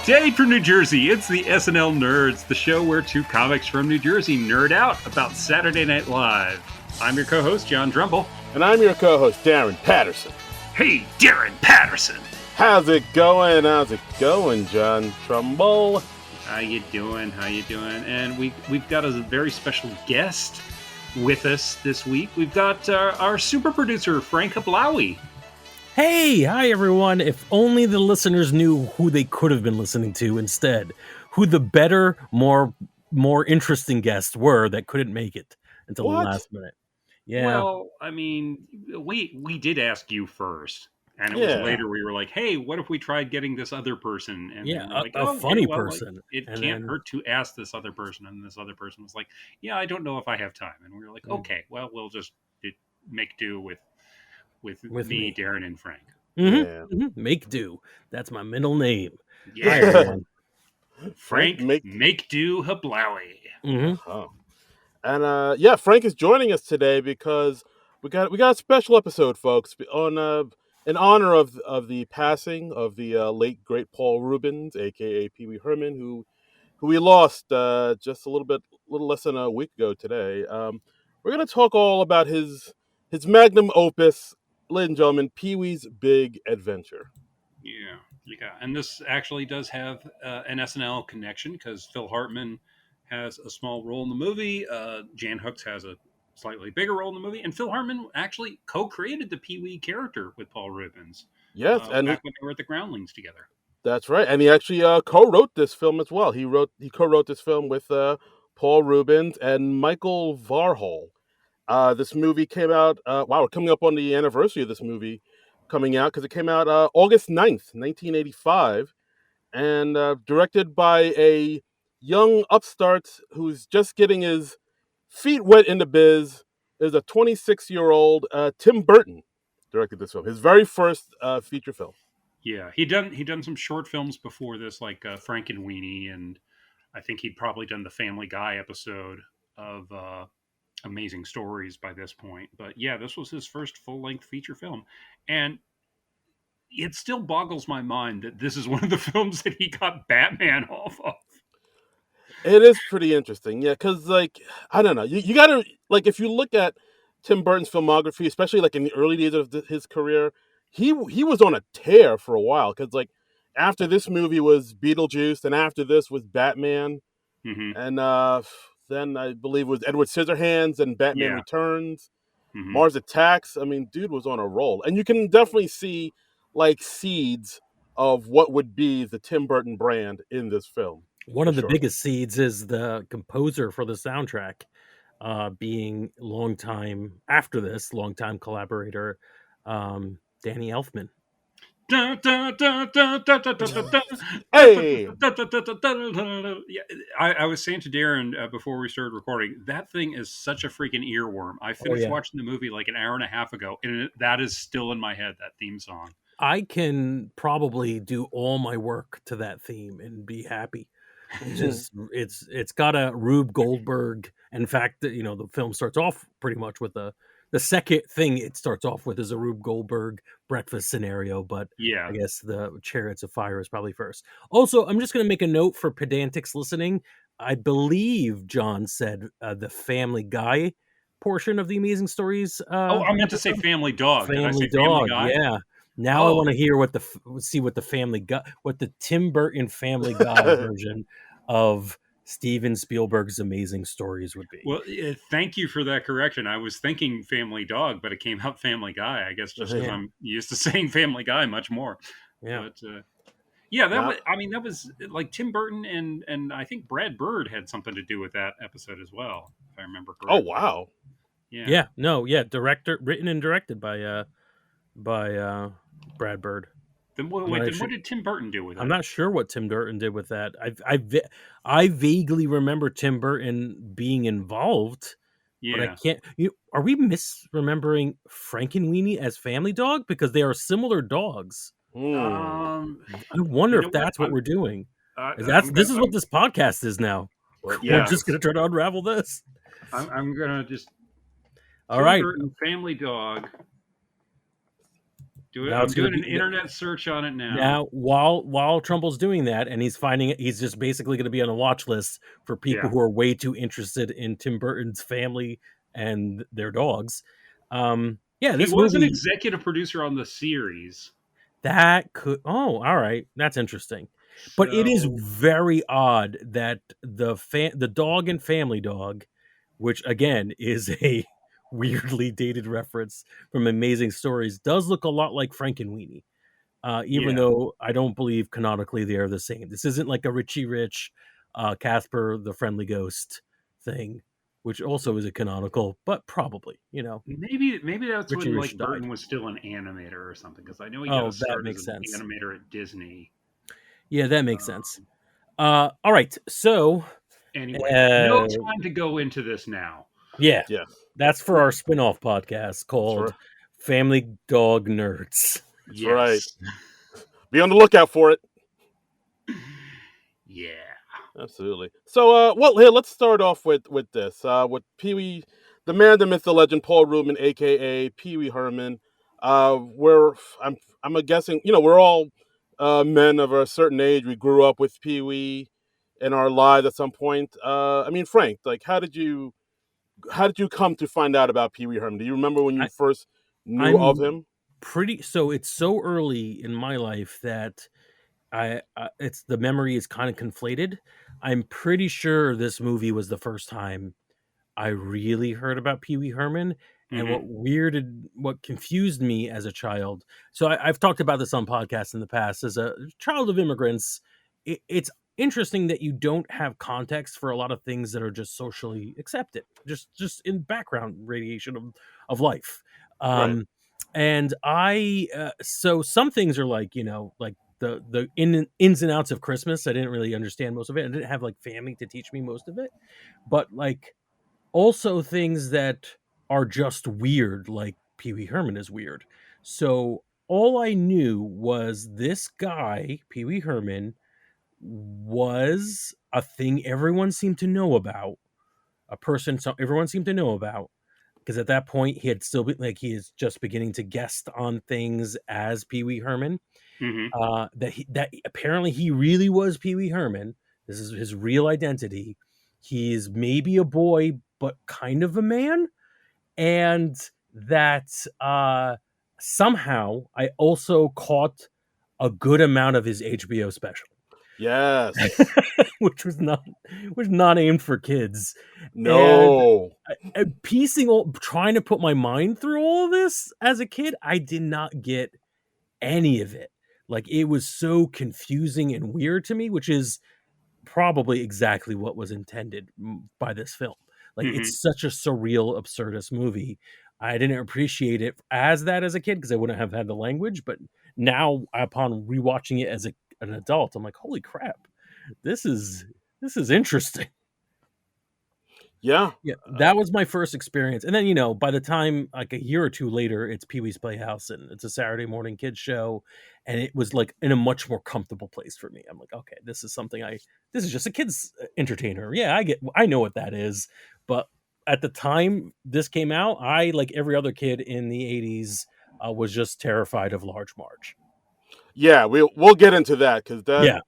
Dave from New Jersey. It's the SNL Nerds, the show where two comics from New Jersey nerd out about Saturday Night Live. I'm your co-host, John Drumble. And I'm your co-host, Darren Patterson. Hey, Darren Patterson. How's it going? John Trumbull? How you doing? And we've got a very special guest with us this week. We've got our super producer, Frank Hablawi. Hey, hi everyone. If only the listeners knew who they could have been listening to instead. Who the better, more interesting guests were that couldn't make it until the last minute. Yeah. Well, I mean, we did ask you first. And it was later we were like, hey, what if we tried getting this other person? And yeah, like, funny person. Like, it can't hurt to ask this other person. And this other person was like, yeah, I don't know if I have time. And we were like, okay, well, we'll just make do with me, Darren, and Frank. Mm-hmm. Yeah. Mm-hmm. Make do. That's my middle name. Yeah. Frank Make Do Hablawi. Mm-hmm. Oh. And Frank is joining us today because we got a special episode, folks, on in honor of the passing of the late great Paul Reubens, aka Pee Wee Herman, who we lost just a little less than a week ago today. We're gonna talk all about his magnum opus, ladies and gentlemen, Pee Wee's Big Adventure. Yeah. And this actually does have an SNL connection because Phil Hartman has a small role in the movie. Jan Hooks has a slightly bigger role in the movie. And Phil Hartman actually co-created the Pee Wee character with Paul Reubens. Yes. And back when they were at the Groundlings together. That's right. And he actually co-wrote this film as well. He co-wrote this film with Paul Reubens and Michael Varhol. This movie came out, we're coming up on the anniversary of this movie coming out because it came out August 9th, 1985, and directed by a young upstart who's just getting his feet wet in the biz. Is a 26-year-old Tim Burton directed this film, his very first feature film. Yeah, he'd done some short films before this, like Frank and Weenie, and I think he'd probably done the Family Guy episode of Amazing Stories by this point. But yeah, this was his first full-length feature film. And it still boggles my mind that this is one of the films that he got Batman off of. It is pretty interesting, yeah, because, like, I don't know. You got to, like, if you look at Tim Burton's filmography, especially, like, in the early days of his career, he was on a tear for a while, because, like, after this movie was Beetlejuice, and after this was Batman, and then I believe it was Edward Scissorhands and Batman Returns, Mars Attacks. I mean, dude was on a roll. And you can definitely see, like, seeds of what would be the Tim Burton brand in this film. One of the biggest seeds is the composer for the soundtrack, being longtime collaborator, Danny Elfman. Hey! I was saying to Darren before we started recording, that thing is such a freaking earworm. I finished watching the movie like an hour and a half ago, and that is still in my head, that theme song. I can probably do all my work to that theme and be happy. It's got a Rube Goldberg. In fact, the film starts off pretty much with the second thing it starts off with is a Rube Goldberg breakfast scenario, but I guess the Chariots of Fire is probably first. Also, I'm just going to make a note for pedantics listening. I believe John said the Family Guy portion of the Amazing Stories. I meant to say Family Dog. Family Dog, yeah. Now I want to hear what the Tim Burton Family Guy version of Steven Spielberg's Amazing Stories would be. Well, thank you for that correction. I was thinking Family Dog, but it came out Family Guy. I guess just because I'm used to saying Family Guy much more. Yeah, but that was like Tim Burton and I think Brad Bird had something to do with that episode as well, if I remember correctly. Oh wow! Written and directed by Brad Bird. Then what did Tim Burton do with it? I'm not sure what Tim Burton did with that. I vaguely remember Tim Burton being involved, but I can't. Are we misremembering Frank and Weenie as Family Dog because they are similar dogs? I wonder if that's what we're doing. This is what this podcast is now. We're just going to try to unravel this. I'm going to just. All right. Tim Burton, Family Dog. Do it. Now I'm it's going to doing an be internet search on it now. now while Trumbull's doing that, and he's just basically going to be on a watch list for people Yeah, who are way too interested in Tim Burton's family and their dogs. Yeah, he this was an movie executive producer on the series, that could. Oh, all right, that's interesting. But it is so very odd that the dog and Family Dog, which again is a weirdly dated reference from Amazing Stories, does look a lot like Frankenweenie. Even yeah. though I don't believe canonically they are the same. This isn't like a Richie Rich, Casper the Friendly Ghost thing, which also is a canonical, but probably, Maybe that's Richie when Rich like died. Burton was still an animator or something, because I know he got a Oh, that start as makes an sense. animator at Disney. Yeah, that makes sense. Um, All right, so anyway, no uh, time to go into this now. yeah, Yeah, that's for our spin-off podcast that's called right. Family Dog Nerds. That's right. Yes. Be on the lookout for it. Yeah. Absolutely. So, well, here let's start off with this. With Pee Wee, the man, the myth, the legend, Paul Rubin, aka Pee Wee Herman. We're I'm guessing we're all men of a certain age. We grew up with Pee Wee in our lives at some point. I mean, Frank, like, how did you come to find out about Pee Wee Herman? Do you remember when you I, first knew of I'm him? pretty. So it's so early in my life that it's the memory is kind of conflated. I'm pretty sure this movie was the first time I really heard about Pee Wee Herman. And Hmm. what confused me as a child. So I've talked about this on podcasts in the past. As a child of immigrants, it's interesting that you don't have context for a lot of things that are just socially accepted, just in background radiation of life. Right. Um, and so some things are like like the ins and outs of Christmas. I didn't really understand most of it. I didn't have like family to teach me most of it, but like also things that are just weird, like Pee Wee Herman is weird. So all I knew was this guy, Pee Wee Herman, was a thing everyone seemed to know about, a person so everyone seemed to know about. Because at that point, he had still been like he is just beginning to guest on things as Pee Wee Herman. Hmm. That apparently he really was Pee Wee Herman. This is his real identity. He's maybe a boy, but kind of a man, and that somehow I also caught a good amount of his HBO special, Yes. which was not aimed for kids, and No. trying to put my mind through all of this as a kid, I did not get any of it. Like it was so confusing and weird to me, which is probably exactly what was intended by this film. Like Hmm. it's such a surreal, absurdist movie. I didn't appreciate it as that as a kid because I wouldn't have had the language. But now, upon rewatching it as an adult, I'm like, holy crap, this is this is interesting. Yeah. Yeah, that was my first experience. And then, by the time like a year or two later, it's Pee Wee's Playhouse and it's a Saturday morning kids show. And it was like in a much more comfortable place for me. I'm like, okay, this is just a kids entertainer. Yeah, I know what that is. But at the time this came out, I, like every other kid in the 80s, was just terrified of Large Marge. Yeah, we'll get into that because that Yeah,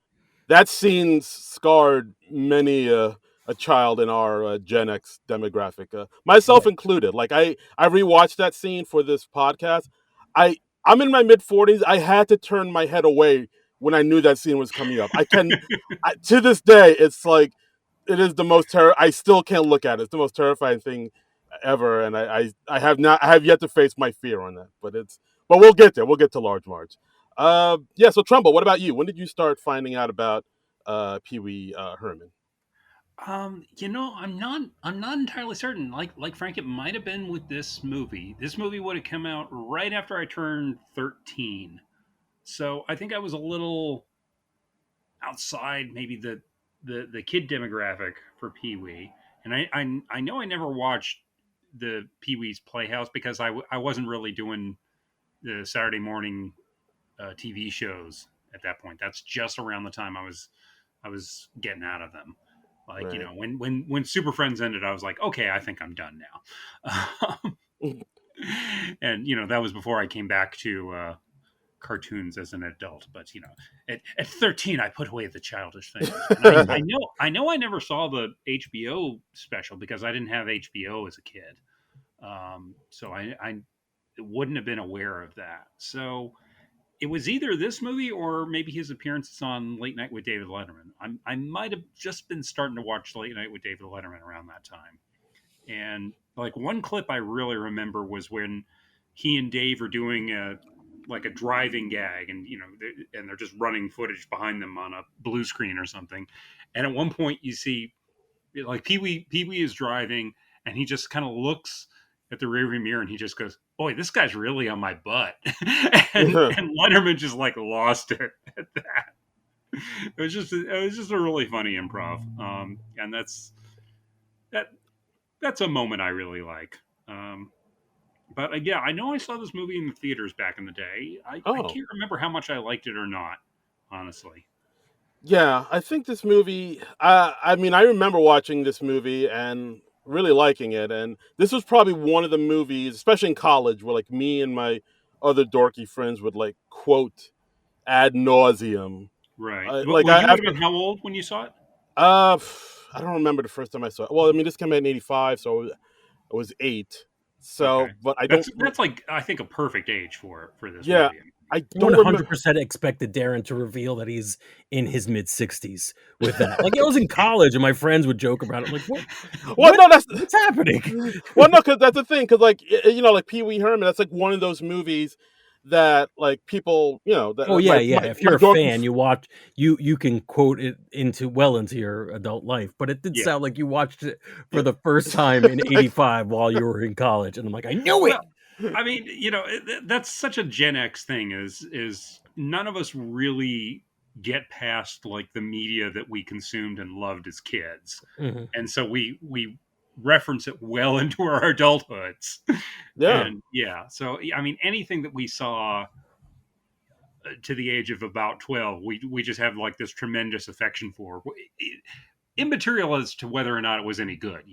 that scene scarred many a child in our Gen X demographic, myself yeah. included. Like I rewatched that scene for this podcast. I'm in my mid 40s. I had to turn my head away when I knew that scene was coming up. To this day, it's like it is the most I still can't look at it. It's the most terrifying thing ever, and I have yet to face my fear on that. But we'll get there. We'll get to Large March. Yeah. So Trumbo, what about you? When did you start finding out about Pee Wee Herman? I'm not entirely certain. Like Frank, it might have been with this movie. This movie would have come out right after I turned 13. So I think I was a little outside maybe the kid demographic for Pee Wee. And I know I never watched the Pee Wee's Playhouse because I wasn't really doing the Saturday morning TV shows at that point. That's just around the time I was getting out of them. Like, Right. when Super Friends ended, I was like, okay, I think I'm done now. And that was before I came back to cartoons as an adult, but at 13, I put away the childish things. And I never saw the HBO special because I didn't have HBO as a kid, so I wouldn't have been aware of that. So it was either this movie or maybe his appearances on Late Night with David Letterman. I might have just been starting to watch Late Night with David Letterman around that time. And like one clip I really remember was when he and Dave are doing a driving gag, and they're just running footage behind them on a blue screen or something. And at one point, you see like Pee Wee is driving, and he just kind of looks at the rearview mirror, and he just goes, "Boy, this guy's really on my butt." and Letterman just like lost it at that. It was just a really funny improv, and that that's a moment I really like. But yeah, I know I saw this movie in the theaters back in the day. I Oh, can't remember how much I liked it or not, honestly. yeah. I think this movie. I mean, I remember watching this movie and really liking it. And this was probably one of the movies, especially in college, where like me and my other dorky friends would like quote ad nauseum. Right. Well, Like well, you would after have been how old when you saw it? uh, I don't remember the first time I saw it. Well, I mean, this came out in '85, so I was 8. Okay. So, but I don't. That's like I think a perfect age for this Yeah, movie. I One don't remember. hundred percent expected Darren to reveal that he's in his mid-60s with that. Like, I was in college, and my friends would joke about it. I'm like, Well, no, what's happening? well, no, because that's the thing. Because like like Pee Wee Herman, that's like one of those movies that like people, that Oh yeah, yeah. If my you're a dorky. fan, you watch you can quote it into your adult life. But it did Yeah. sound like you watched it for the first time in '85 while you were in college, and I'm like, I knew it. Well, I mean, that's such a Gen X thing. Is none of us really get past like the media that we consumed and loved as kids, Mhm. and so we reference it well into our adulthoods. Yeah, And yeah, so I mean, anything that we saw to the age of about 12, we just have like this tremendous affection for, immaterial as to whether or not it was any good.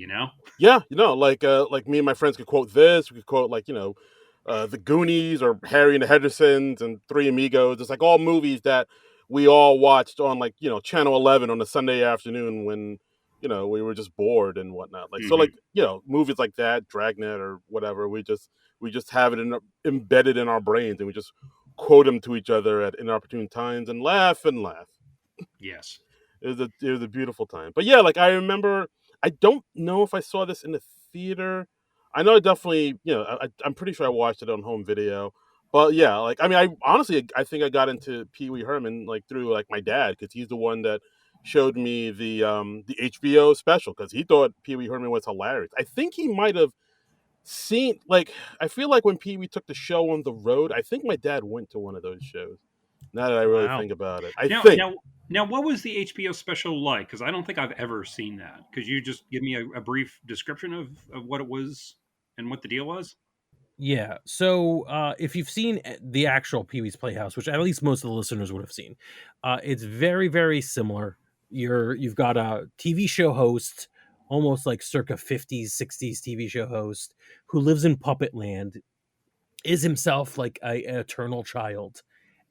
yeah, like me and my friends could quote this. We could quote like the Goonies or Harry and the Hendersons and Three Amigos. It's like all movies that we all watched on like Channel 11 on a Sunday afternoon when we were just bored and whatnot. Like so, Hmm. like movies like that, Dragnet or whatever. We just have it embedded in our brains, and we just quote them to each other at inopportune times and laugh and laugh. Yes. It was a beautiful time. But yeah, like I remember, I don't know if I saw this in the theater. I know I definitely, I'm pretty sure I watched it on home video. But yeah, like I mean, I honestly, I think I got into Pee Wee Herman like through like my dad, because he's the one that showed me the HBO special, because he thought Pee Wee Herman was hilarious. I think he might have seen, like, I feel like when Pee Wee took the show on the road, I think my dad went to one of those shows. Now that I really Wow. think about it, I Now, think. now, now, what was the HBO special like? Because I don't think I've ever seen that. Could you just give me a brief description of what it was and what the deal was? Yeah. So if you've seen the actual Pee Wee's Playhouse, which at least most of the listeners would have seen, it's very, very similar. You've got a TV show host, almost like circa 50s, 60s TV show host, who lives in Puppet Land, is himself like a eternal child.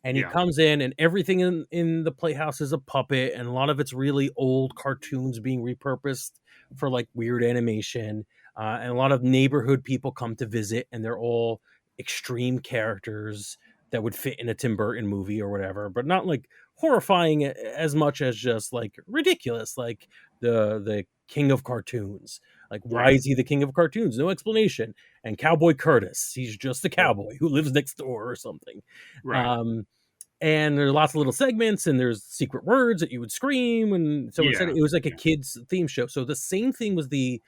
And he Yeah. comes in, and everything in the playhouse is a puppet, and a lot of it's really old cartoons being repurposed for like weird animation. And a lot of neighborhood people come to visit, and they're all extreme characters that would fit in a Tim Burton movie or whatever, but not like horrifying as much as just like ridiculous, like the king of cartoons. Like, why Right. is he the king of cartoons? No explanation. And Cowboy Curtis, he's just a Yeah. cowboy who lives next door or something. Right. Um, and there's lots of little segments, and there's secret words that you would scream, and so instead Yeah. it was like a Yeah. kids theme show. So the same thing was the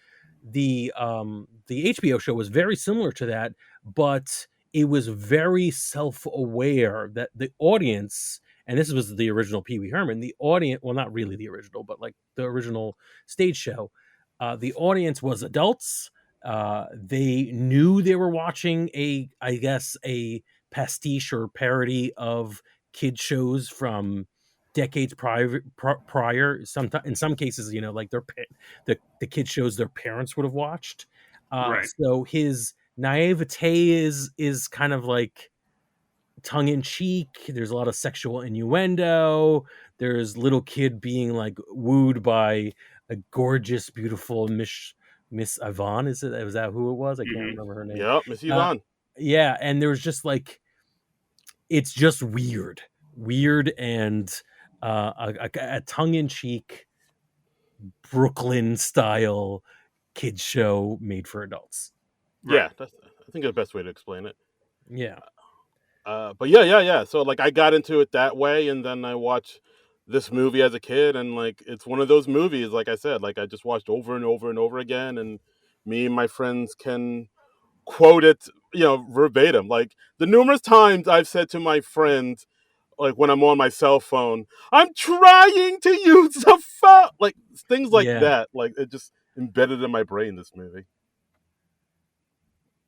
HBO show was very similar to that, but it was very self-aware that the audience, and this was the original Pee Wee Herman, the audience, well, not really the original, but like the original stage show, the audience was adults. They knew they were watching I guess, a pastiche or parody of kid shows from decades prior. Sometimes, in some cases, like the kid shows their parents would have watched. Right. So his naivete is kind of like tongue in cheek. There's a lot of sexual innuendo. There's little kid being like wooed by a gorgeous, beautiful Miss Yvonne. Is it? Was that who it was? I can't Hmm. remember her name. Yep, Miss Uh, Yvonne. yeah, and there was just like it's just weird, and a tongue in cheek Brooklyn style kids show made for adults. Yeah, Right. that's I think the best way to explain it. Yeah, But yeah. So like I got into it that way, and then I watched this movie as a kid, and like it's one of those movies, like I said, like I just watched over and over and over again, and me and my friends can quote it, verbatim. Like the numerous times I've said to my friends, like when I'm on my cell phone, I'm trying to use the phone, like things like yeah, that. Like it just embedded in my brain. This movie.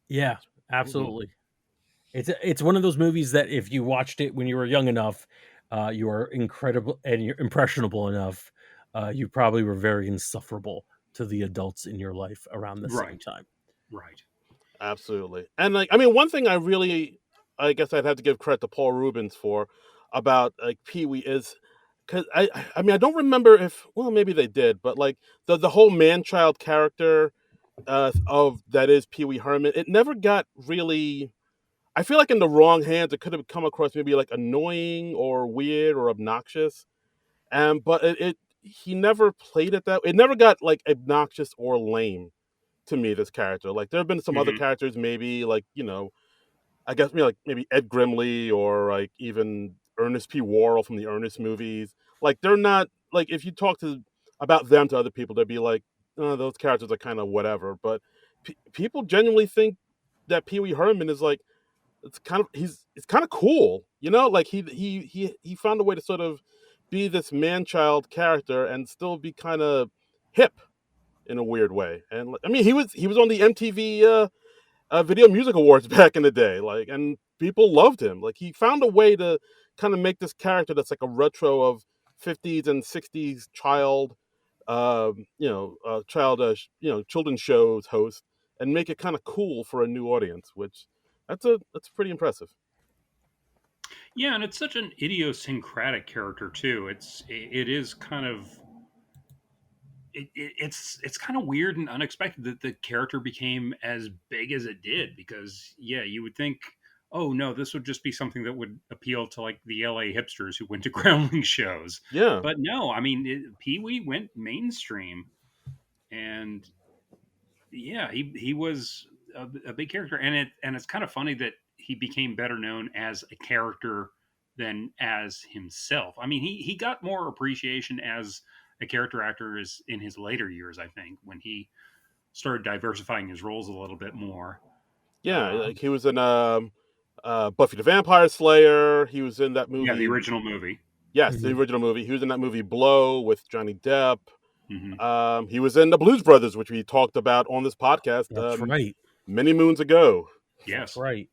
yeah, Mhm. absolutely. It's one of those movies that if you watched it when you were young enough, you are incredible and you're impressionable enough, you probably were very insufferable to the adults in your life around the same Right. time. Right. Absolutely. And like I mean one thing I guess I'd have to give credit to Paul Rubens for about like Pee Wee is cuz I mean I don't remember if well maybe they did, but like the whole man child character of that is Pee Wee Herman, it never got really I feel like in the wrong hands it could have come across maybe like annoying or weird or obnoxious. But it he never played it that it never got like obnoxious or lame to me, this character. Like there have been some other Hmm. characters, maybe like I guess like maybe Ed Grimley or like even Ernest P. Worrell from the Ernest movies. Like they're not like if you talk to about them to other people, they'd be like, oh, those characters are kind of whatever. But people genuinely think that Pee Wee Herman is like it's kind of cool, Like he found a way to sort of be this man child character and still be kind of hip in a weird way. And I mean, he was on the MTV Video Music Awards back in the day, like, and people loved him. Like, he found a way to kind of make this character that's like a retro of 50s and 60s children's shows host, and make it kind of cool for a new audience, which that's pretty impressive. Yeah, and it's such an idiosyncratic character too. It is kind of it's kind of weird and unexpected that the character became as big as it did because yeah, you would think, oh no, this would just be something that would appeal to like the LA hipsters who went to groundling shows. Yeah, But no, I mean, Pee Wee went mainstream, and yeah, he was a big character, and it's kind of funny that he became better known as a character than as himself. I mean, he got more appreciation as a character actor is in his later years. I think when he started diversifying his roles a little bit more. yeah. Uh, Like he was in Buffy the Vampire Slayer. He was in that yeah, the movie. original movie. Yes, the Mhm. original movie. He was in that movie Blow with Johnny Depp. Hmm. He was in the Blues Brothers, which we talked about on this podcast That's right. many moons ago. That's Yes. right.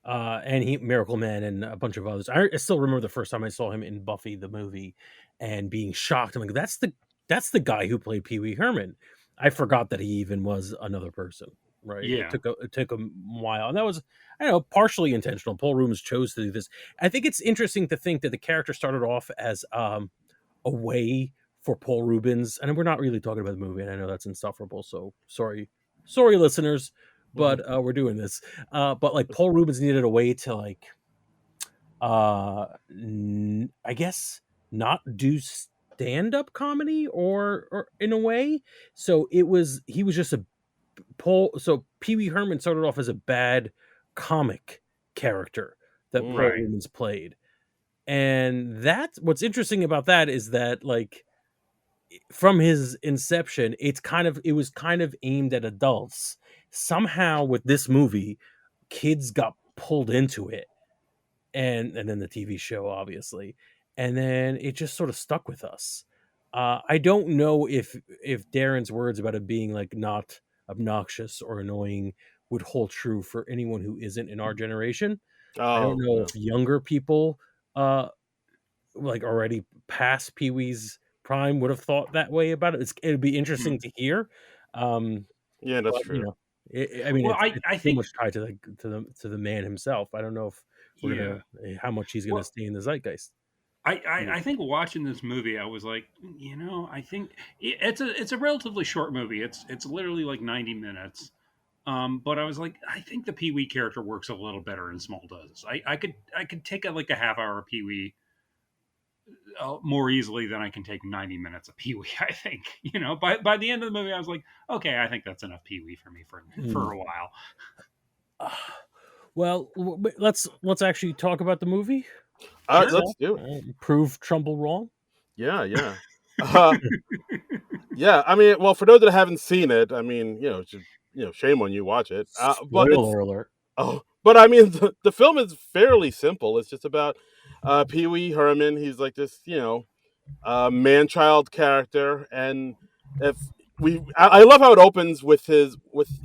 And he Miracle Man and a bunch of others. I still remember the first time I saw him in Buffy the movie and being shocked. I'm like, that's the guy who played Pee Wee Herman. I forgot that he even was another person. Right. It Yeah. took a while, and that was I don't know partially intentional. Paul Rubens chose to do this. I think it's interesting to think that the character started off as a way for Paul Rubens, and we're not really talking about the movie, and I know that's insufferable. So sorry, listeners, Mhm. but we're doing this. But like Paul Rubens needed a way to like, I guess not do stand up comedy or in a way. So he was just a Paul. So Pee Wee Herman started off as a bad comic character that Paul Mm. Right. Rubens played, and that's what's interesting about that is that like from his inception, it was kind of aimed at adults. Somehow with this movie, kids got pulled into it, and then the TV show, obviously, and then it just sort of stuck with us. I don't know if Darren's words about it being like not obnoxious or annoying would hold true for anyone who isn't in our generation. I don't Oh know yeah. if younger people uh like already past Pee Wee's prime would have thought that way about it. It'd be Hmm. interesting to hear. Um, Yeah, that's but true. I mean, Well, it's I so think much tied to the man himself. I don't know if we're Yeah. gonna how much he's gonna Well, stay in the zeitgeist. I think watching this movie, I was like, I think it's a relatively short movie. It's literally like 90 minutes. But I was like, I think the Pee Wee character works a little better in small doses. I could take like a half hour Pee Wee more easily than I can take 90 minutes of Pee Wee. I think by the end of the movie, I was like, okay, I think that's enough Pee Wee for me for Mm. a while. Well, let's actually talk about the movie Sure. Let's itself. do it. Prove Trumbull wrong. Yeah, yeah. Uh, yeah, I mean, well, for those that haven't seen it, I mean, shame on you, watch it. But it's Spoiler alert. but I mean, the film is fairly simple. It's just about Pee Wee Herman. He's like this, man-child character, and if I love how it opens with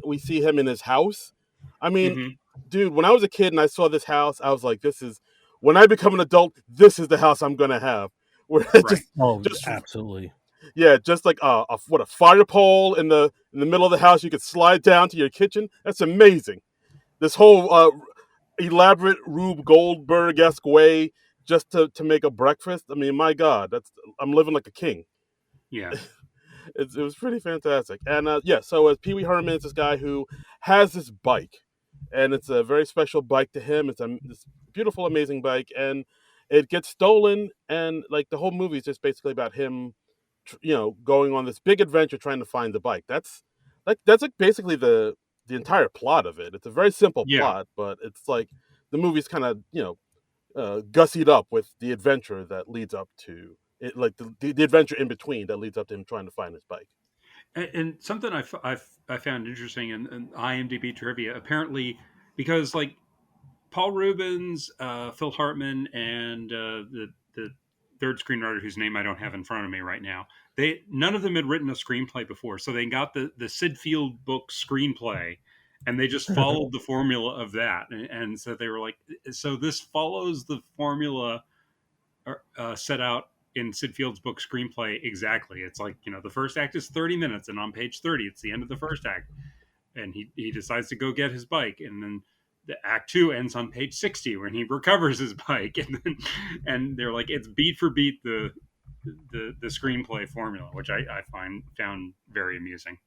we see him in his house. I mean, Hmm. dude, when I was a kid and I saw this house, I was like, this is when I become an adult, this is the house I'm gonna have. Where Right. Oh, just absolutely. yeah, just like a fire pole in the middle of the house you could slide down to your kitchen. That's amazing. This whole elaborate Rube Goldberg esque way just to make a breakfast. I mean, my God, I'm living like a king. Yeah. It was pretty fantastic. And yeah, so as Pee Wee Herman is this guy who has this bike, and it's a very special bike to him. It's this beautiful, amazing bike, and it gets stolen. And like the whole movie is just basically about him, going on this big adventure trying to find the bike. That's like basically the entire plot of it. It's a very simple Yeah. plot, but it's like the movie's kind of gussied up with the adventure that leads up to it, like the adventure in between that leads up to him trying to find his bike. And something I found interesting in IMDb trivia, apparently, because like Paul Rubens, Phil Hartman, and the third screenwriter whose name I don't have in front of me right now, they none of them had written a screenplay before, so they got the Sid Field book screenplay, and they just followed the formula of that, and so they were like, so this follows the formula set out in Sid Field's book screenplay exactly. It's like the first act is 30 minutes, and on page 30, it's the end of the first act, and he decides to go get his bike, and then the act two ends on page 60 when he recovers his bike, and they're like it's beat for beat the screenplay formula, which I found very amusing.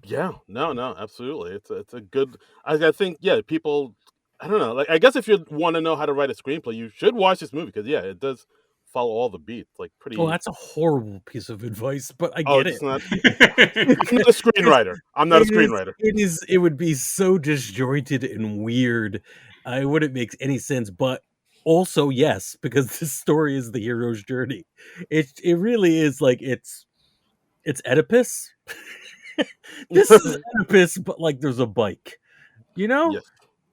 Yeah, no, no, absolutely. It's a good. I think yeah, people. I don't know. Like I guess if you want to know how to write a screenplay, you should watch this movie because yeah, it does follow all the beats. Like Oh, pretty. that's a horrible piece of advice, but I Oh, get it's it. not. I'm not a Because screenwriter. I'm not a screenwriter. it would be so disjointed and weird. It wouldn't make any sense, but also yes, because this story is the hero's journey. It really is like it's Oedipus. This is Oedipus, but like there's a bike, you know? Yes.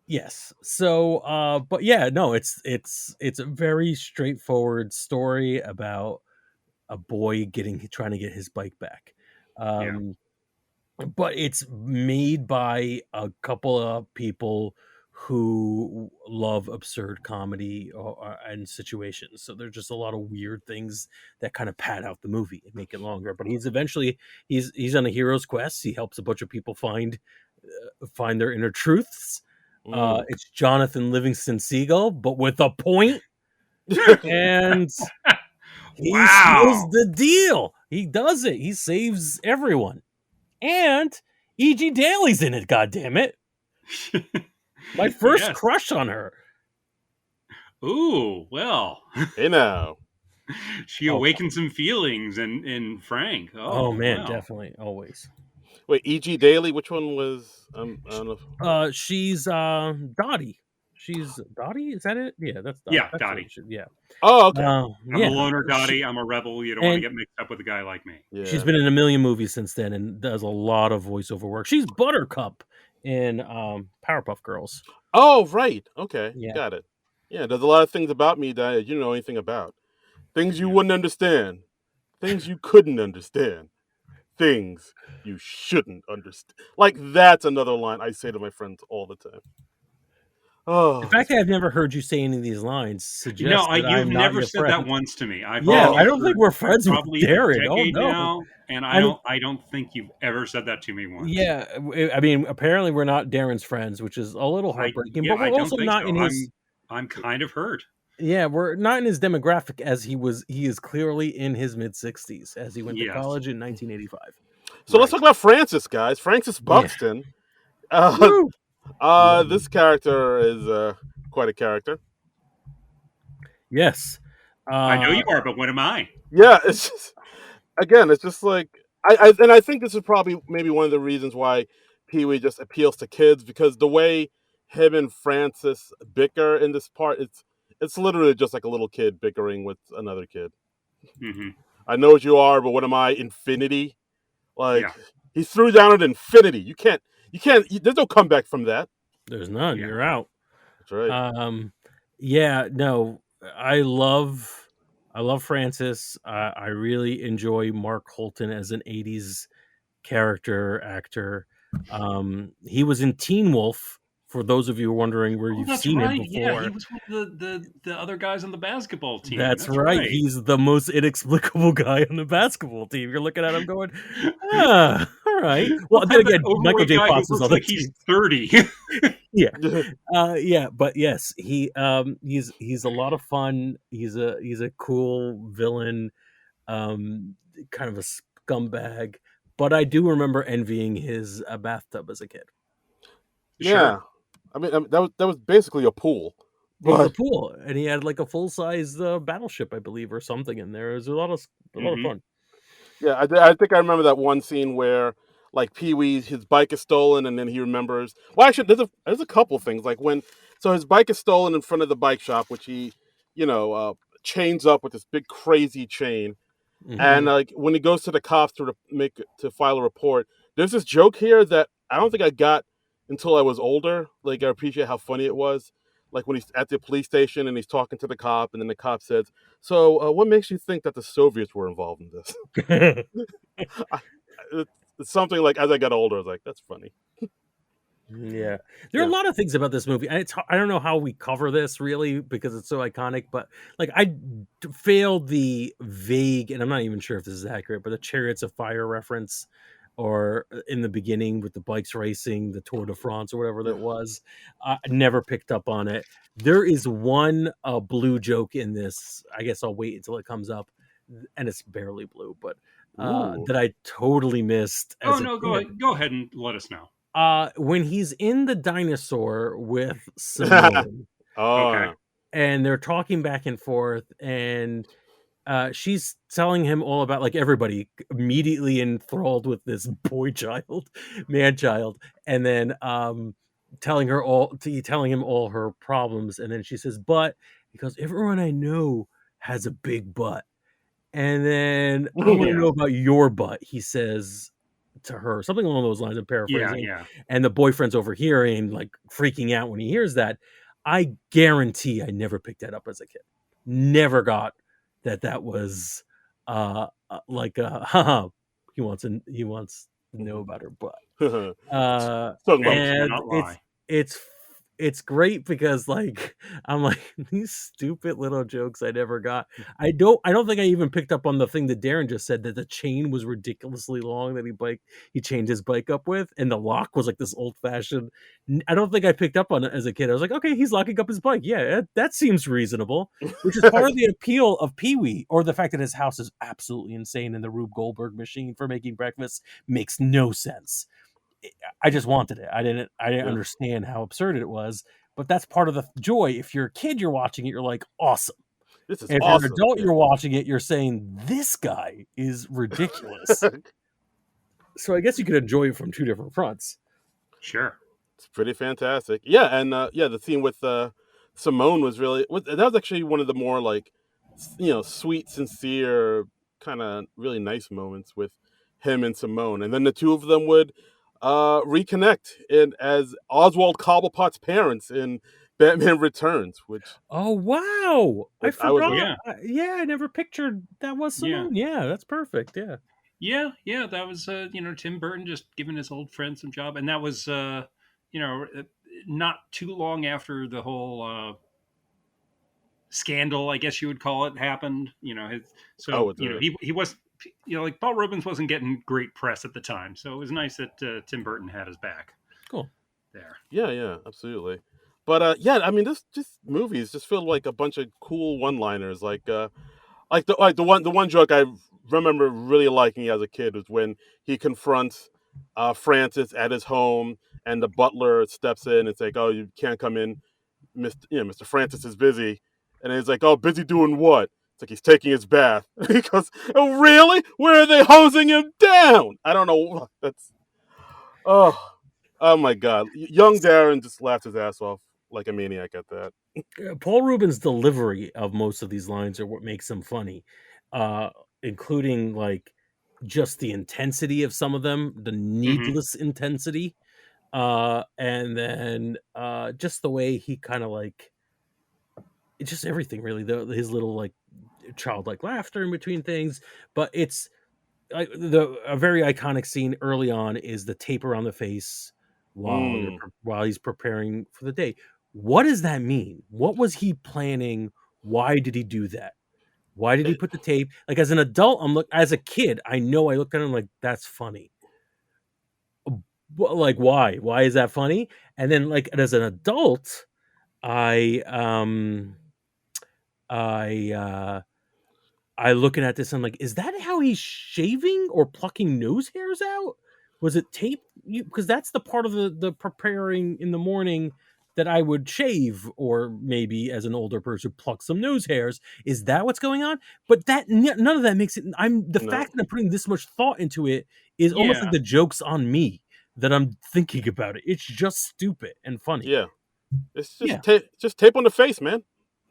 Yes. So but yeah, no, it's a very straightforward story about a boy trying to get his bike back. Yeah. Um but it's made by a couple of people who love absurd comedy and situations. So there's just a lot of weird things that kind of pad out the movie and make it longer. But he's on a hero's quest. He helps a bunch of people find their inner truths. Mm. It's Jonathan Livingston Seagull, but with a point, and he seals Wow. the deal. He does it. He saves everyone. And E.G. Daly's in it, God damn it! My first Yes. crush on her. Ooh, well. Hey now. She Oh, awakened some feelings in Frank. oh Oh, man, wow. definitely, always. Wait, E.G. Daily. Which one was? I don't know. She's Dottie. She's Dottie. Is that it? Yeah, that's Dottie. Yeah, Dottie. Yeah. Oh, okay. I'm a Yeah. loner, Dottie. I'm a rebel. You don't want to And get mixed up with a guy like me. she's Yeah. been in a million movies since then, and does a lot of voiceover work. She's Buttercup in Powerpuff Girls. Oh, right. Okay, Yeah. got it. Yeah, there's a lot of things about me that you don't know anything about. Things you Yeah. wouldn't understand. Things you couldn't understand. Things you shouldn't understand. Like that's another line I say to my friends all the time. The Oh, fact that I've never heard you say any of these lines No, suggests that you've I'm not never your said that friend. once to me. I've Yeah, known I you oh, don't for think we're friends with probably a Darren. Oh decade no. now, and I mean, I don't think you've ever said that to me once. yeah, I mean, apparently we're not Darren's friends, which is a little heartbreaking. Yeah, But I we're don't also think not so. in his. I'm kind of hurt. Yeah, we're not in his demographic as he was. He is clearly in his mid-60s as he went to Yes, college in 1985. so let's talk right. about Francis, guys. Francis Yeah. Buxton. Uh, Woo! Love this him. character is quite a character. Yes. I know Uh, you are, but what am I? Yeah, it's just again, it's just like I think this is probably maybe one of the reasons why Pee Wee just appeals to kids because the way him and Francis bicker in this part, it's literally just like a little kid bickering with another kid. Hmm. I know what you are, but what am I? Infinity. Like Yeah, he threw down an infinity. There's no comeback from that. there's none. yeah. You're out. That's right. Um, yeah, no, I love Francis. I really enjoy Mark Holton as an '80s character actor. He was in Teen Wolf. For those of you who are wondering where Oh, you've that's seen him right. Yeah, he before, was one of the other guys on the basketball team. that's That's right. right. He's the most inexplicable guy on the basketball team. You're looking at him going, ah, all right. Let's Well, then have that again, Michael overweight J. guy who Fox is looks on the like he's team. 30. Yeah. Yeah, but yes, he's a lot of fun. He's a cool villain, kind of a scumbag. But I do remember envying his bathtub as a kid. Yeah, Sure. I mean that was basically a pool, It was a but pool, and he had like a full size battleship, I believe, or something in there. It was a lot of Hmm. fun. yeah, I think I remember that one scene where like Pee Wee's his bike is stolen and then he remembers. Well, actually, there's a couple things like when so his bike is stolen in front of the bike shop, which he you know chains up with this big crazy chain, and Hmm. like when he goes to the cops to file a report, there's this joke here that I don't think I got until I was older. Like I appreciate how funny it was. Like when he's at the police station and he's talking to the cop, and then the cop says, "So, what makes you think that the Soviets were involved in this?" I, it's something like as I got older, I was like, "That's funny." Yeah, there are a Yeah. lot of things about this movie, and I don't know how we cover this really because it's so iconic. But like, failed the vague, and I'm not even sure if this is accurate, but the Chariots of Fire reference, or in the beginning with the bikes racing, the Tour de France or whatever Yeah. that was. I never picked up on it. There is one blue joke in this. I guess I'll wait until it comes up, and it's barely blue, but Ooh. that I totally missed Oh as a no, kid. go ahead and let us know. When he's in the dinosaur with Simone Okay. Oh. and they're talking back and forth, and she's telling him all about like everybody immediately enthralled with this boy child, man child, and then telling him all her problems, and then she says, "But," because everyone I know has a big butt. And then I want to Yeah. know about your butt, he says to her, something along those lines. I'm Yeah. paraphrasing. Yeah. And the boyfriend's overhearing, like freaking out when he hears that. I guarantee I never picked that up as a kid. Never got that was like haha, he wants to know about her butt. Talking about Age And cannot lie. it's it's great because like I'm like these stupid little jokes I never got. I don't think I even picked up on the thing that Darren just said, that the chain was ridiculously long that he chained his bike up with, and the lock was like this old fashioned. I don't think I picked up on it as a kid. I was like, okay, he's locking up his bike. Yeah, that seems reasonable. Which is part of the appeal of Pee Wee, or the fact that his house is absolutely insane and the Rube Goldberg machine for making breakfast makes no sense. I just wanted it. I didn't Yeah. understand how absurd it was, but that's part of the joy. If you're a kid, you're watching it, you're like, awesome. This is And if you're an awesome. adult, Yeah. you're watching it, you're saying, this guy is ridiculous. So I guess you could enjoy it from two different fronts. Sure. It's pretty fantastic. Yeah, and yeah, the scene with Simone that was actually one of the more like sweet, sincere, kind of really nice moments with him and Simone, and then the two of them would reconnect in as Oswald Cobblepot's parents in Batman Returns, Oh wow! I which I was like, forgot. Yeah. Yeah, I never pictured that was Yeah. Simone. Yeah, that's perfect. Yeah. Yeah. Yeah. That was Tim Burton just giving his old friend some job, and that was not too long after the whole scandal, I guess you would call it, happened. Oh, So it's a he was, like Paul Rubens wasn't getting great press at the time, so it was nice that Tim Burton had his back Cool. there. yeah, yeah, absolutely. But yeah, I mean, this movies just feel like a bunch of cool one-liners, like the one joke I remember really liking as a kid was when he confronts Francis at his home, and the butler steps in and it's like, "Oh, you can't come in, Mr. Francis is busy," and he's like, "Oh, busy doing what?" It's like he's taking his bath. He goes, "Oh, really? Where are they hosing him down?" I don't know. That's oh, oh my god. Young Darren just laughed his ass off like a maniac at that. Paul Rubens' delivery of most of these lines are what makes them funny, uh, including like just the intensity of some of them, the Hmm. needless intensity, and then just the way he kind of like it's just everything really. His little like childlike laughter in between things, but it's like a very iconic scene early on is the tape around the face Mm. while he's preparing for the day. What does that mean? What was he planning? Why did he do that? Why did he It, put the tape? Like as an adult, as a kid, I know I look at him like that's funny. Like why? Why is that funny? And then like as an adult, I I looking at this, I'm like, is that how he's shaving or plucking nose hairs out? Was it tape? Because that's the part of the preparing in the morning that I would shave, or maybe as an older person pluck some nose hairs. Is that what's going on? But none of that makes it. I'm the no. fact that I'm putting this much thought into it is almost like Yeah, the joke's on me that I'm thinking about it. It's just stupid and funny. Yeah. It's Yeah, just tape on the face, man.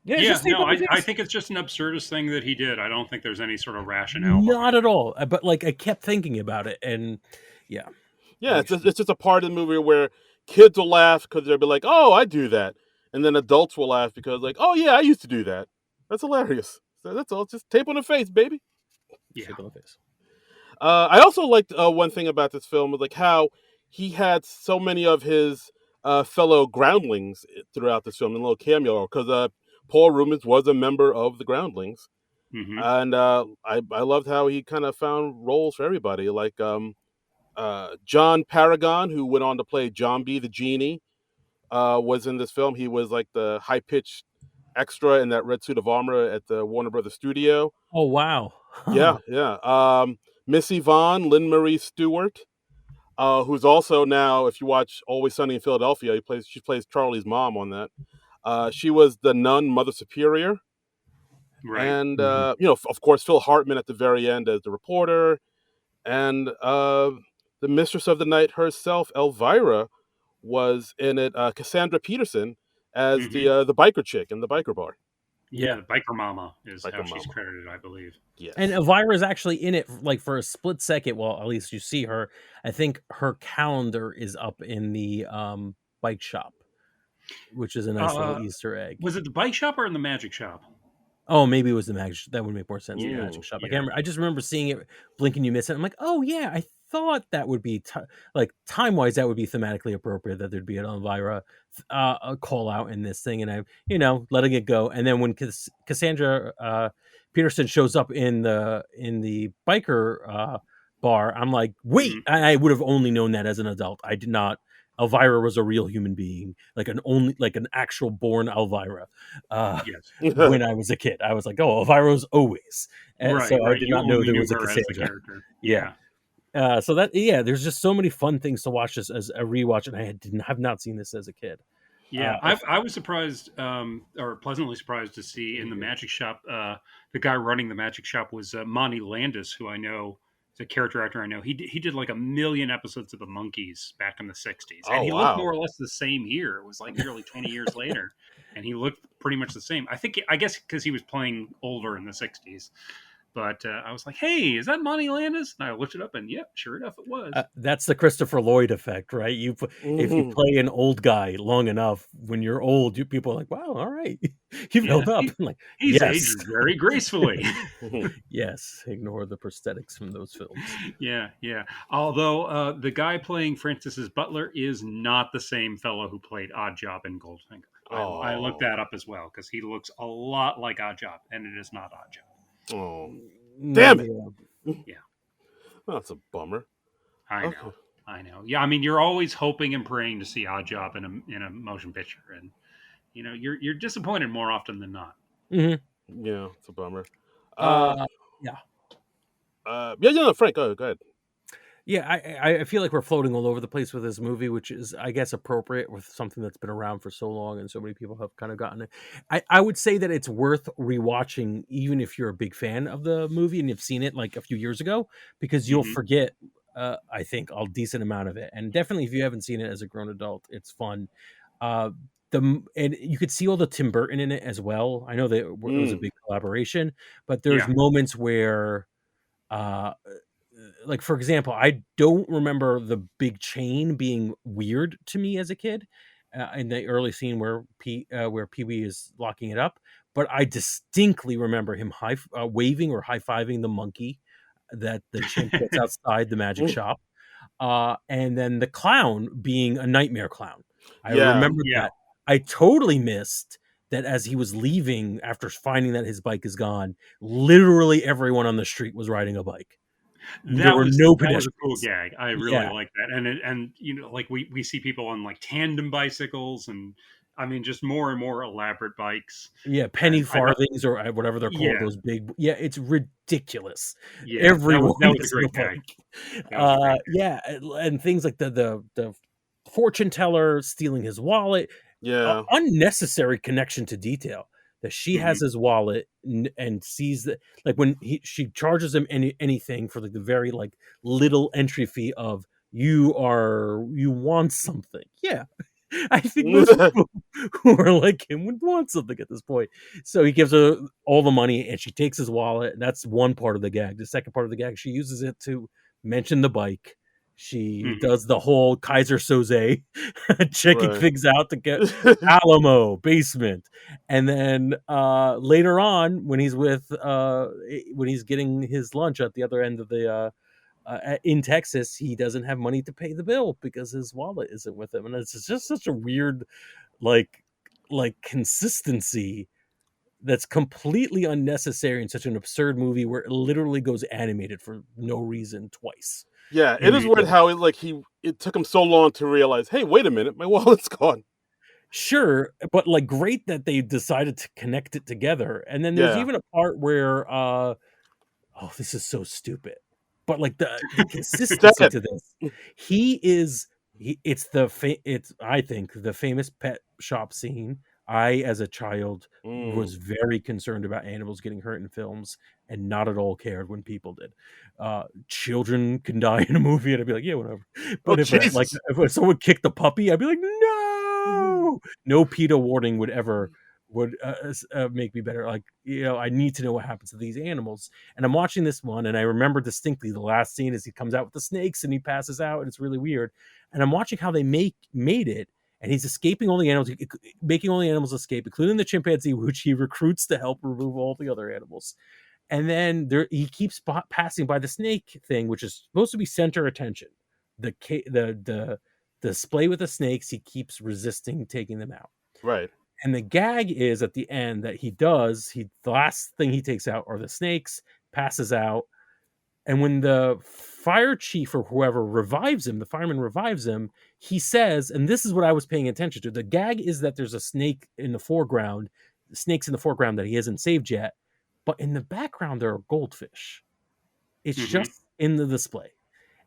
yeah, it's yeah. just tape No, on the I face. think it's just an absurdist thing that he did. I don't think there's any sort of rationale Not behind at it. all. But like I kept thinking about it, and yeah, Yeah, makes it's just a part of the movie where kids will laugh because they'll be like, "Oh, I do that," and then adults will laugh because like, "Oh yeah, I used to do that." That's hilarious. So that's all. Just tape on the face, baby. Yeah. tape on the face. I also liked one thing about this film was like how he had so many of his fellow groundlings throughout this film in a little cameo because Paul Rubens was a member of the Groundlings, Hmm. and I loved how he kind of found roles for everybody, like John Paragon, who went on to play John B. the Genie, was in this film. He was like the high pitched extra in that red suit of armor at the Warner Brothers studio. Oh wow. Yeah, Huh. yeah. Missy Vaughn, Lynn Marie Stewart, who's also now, if you watch Always Sunny in Philadelphia, she plays Charlie's mom on that. She was the nun, Mother Superior, Right. and Mhm. of course, Phil Hartman at the very end as the reporter, and the mistress of the night herself, Elvira, was in it. Cassandra Peterson as Hmm. the biker chick in the biker bar, Yeah, Yeah. the biker mama is how biker she's mama. credited, I believe. And Yes. Elvira's actually in it like for a split second. Well, at least you see her. I think her calendar is up in the bike shop, which is a nice little Uh, Easter egg. was it the bike shop or in the magic shop? Oh, maybe it was the magic. That would make more sense. The Mm. magic shop. I can't Yeah. remember. I just remember seeing it, blink and you miss it. I'm like, oh yeah, I thought that would be like time wise, that would be thematically appropriate that there'd be an Elvira a call out in this thing, and I, letting it go. And then when Cassandra Peterson shows up in the biker bar, I'm like, wait, Hmm. I would have only known that as an adult. I did not. Elvira was a real human being, like an actual born Elvira. Yes. When I was a kid. I was like, "Oh, Elvira's always." Right. So I Right. did You not know only there knew was a her as the Cassandra. character. Yeah. Yeah. So there's just so many fun things to watch this as a rewatch, and have not seen this as a kid. Yeah, If I was surprised, or pleasantly surprised to see in the magic shop. The guy running the magic shop was Monty Landis, who I know is a character actor. I know he did like a million episodes of the Monkees back in the '60s, and Oh he looked wow. more or less the same here. It was like nearly 20 years later, and he looked pretty much the same. I guess because he was playing older in the '60s. But I was like, "Hey, is that Monty Landis?" And I looked it up, and yep, sure enough, it was. That's the Christopher Lloyd effect, right? If you Mhm. play an old guy long enough, when you're old, people are like, "Wow, all right, you've Yeah, held up." I'm like, he's yes, aged very gracefully. yes. Ignore the prosthetics from those films. Yeah, yeah. Although the guy playing Francis's butler is not the same fellow who played Oddjob in Goldfinger. I looked Oh, that up as well because he looks a lot like Oddjob, and it is not Oddjob. oh, damn it! Yeah. Yeah, That's a bummer. I Okay. know, I know. Yeah, I mean, you're always hoping and praying to see Oddjob in a motion picture, and you're disappointed more often than not. Hmm. Yeah, it's a bummer. Uh, Uh, yeah. yeah, yeah, no, Frank, go ahead. Yeah, I feel like we're floating all over the place with this movie, which is, I guess, appropriate with something that's been around for so long and so many people have kind of gotten it. I would say that it's worth rewatching, even if you're a big fan of the movie and you've seen it like a few years ago, because you'll Hmm. forget, I think, a decent amount of it. And definitely, if you haven't seen it as a grown adult, it's fun. Uh, and you could see all the Tim Burton in it as well. I know that it was a Mm, big collaboration, but there's Yeah. moments where. Like, for example, I don't remember the big chain being weird to me as a kid, in the early scene where Pee Wee is locking it up, but I distinctly remember him waving or high fiving the monkey that the chimp gets outside the magic mm, shop, and then the clown being a nightmare clown. I yeah, remembered Yeah. that. I totally missed that as he was leaving after finding that his bike is gone. Literally everyone on the street was riding a bike. There were no That was a cool pedestrians. gag. I really Yeah, like that. And like we see people on like tandem bicycles, and I mean just more and more elaborate bikes. yeah, penny And I thought, farthings or whatever they're called, yeah, those big, yeah, it's ridiculous. yeah, Everyone that was a is on great a gag. bike. That was a great gag. Yeah, and things like the fortune teller stealing his wallet, yeah. unnecessary connection to detail that she has Hmm. his wallet and sees that, like, when she charges him anything for like the very like little entry fee of you want something. Yeah, I think most people who are like him would want something at this point. So he gives her all the money and she takes his wallet. And that's one part of the gag. The second part of the gag, she uses it to mention the bike. She Hmm. does the whole Kaiser Soze checking Right. things out to get Alamo basement. And then later on, when when he's getting his lunch at the other end of the in Texas, he doesn't have money to pay the bill because his wallet isn't with him, and it's just such a weird, like, consistency that's completely unnecessary in such an absurd movie where it literally goes animated for no reason twice. Yeah, it is And weird how it took him so long to realize, hey, wait a minute, my wallet's gone. sure, but like great that they decided to connect it together. And then there's Yeah. even a part where oh, this is so stupid. But like the consistency Sad. to this, he is it's I think the famous pet shop scene. I, as a child, Mm. was very concerned about animals getting hurt in films and not at all cared when people did. Children can die in a movie, and I'd be like, yeah, whatever. Oh But Jesus. if someone kicked the puppy, I'd be like, no, no PETA warning would make me better. Like, I need to know what happens to these animals. And I'm watching this one, and I remember distinctly the last scene is he comes out with the snakes and he passes out, and it's really weird. And I'm watching how they made it, and he's escaping all the animals, making all the animals escape, including the chimpanzee, which he recruits to help remove all the other animals. And then he keeps passing by the snake thing, which is supposed to be center attention. The display with the snakes, he keeps resisting taking them out. Right. And the gag is at the end that the last thing he takes out are the snakes, passes out. And when the fire chief or whoever revives him, the fireman revives him, he says, and this is what I was paying attention to. The gag is that there's a snake in the foreground, snakes in the foreground that he hasn't saved yet. But in the background, there are goldfish. It's Hmm. just in the display.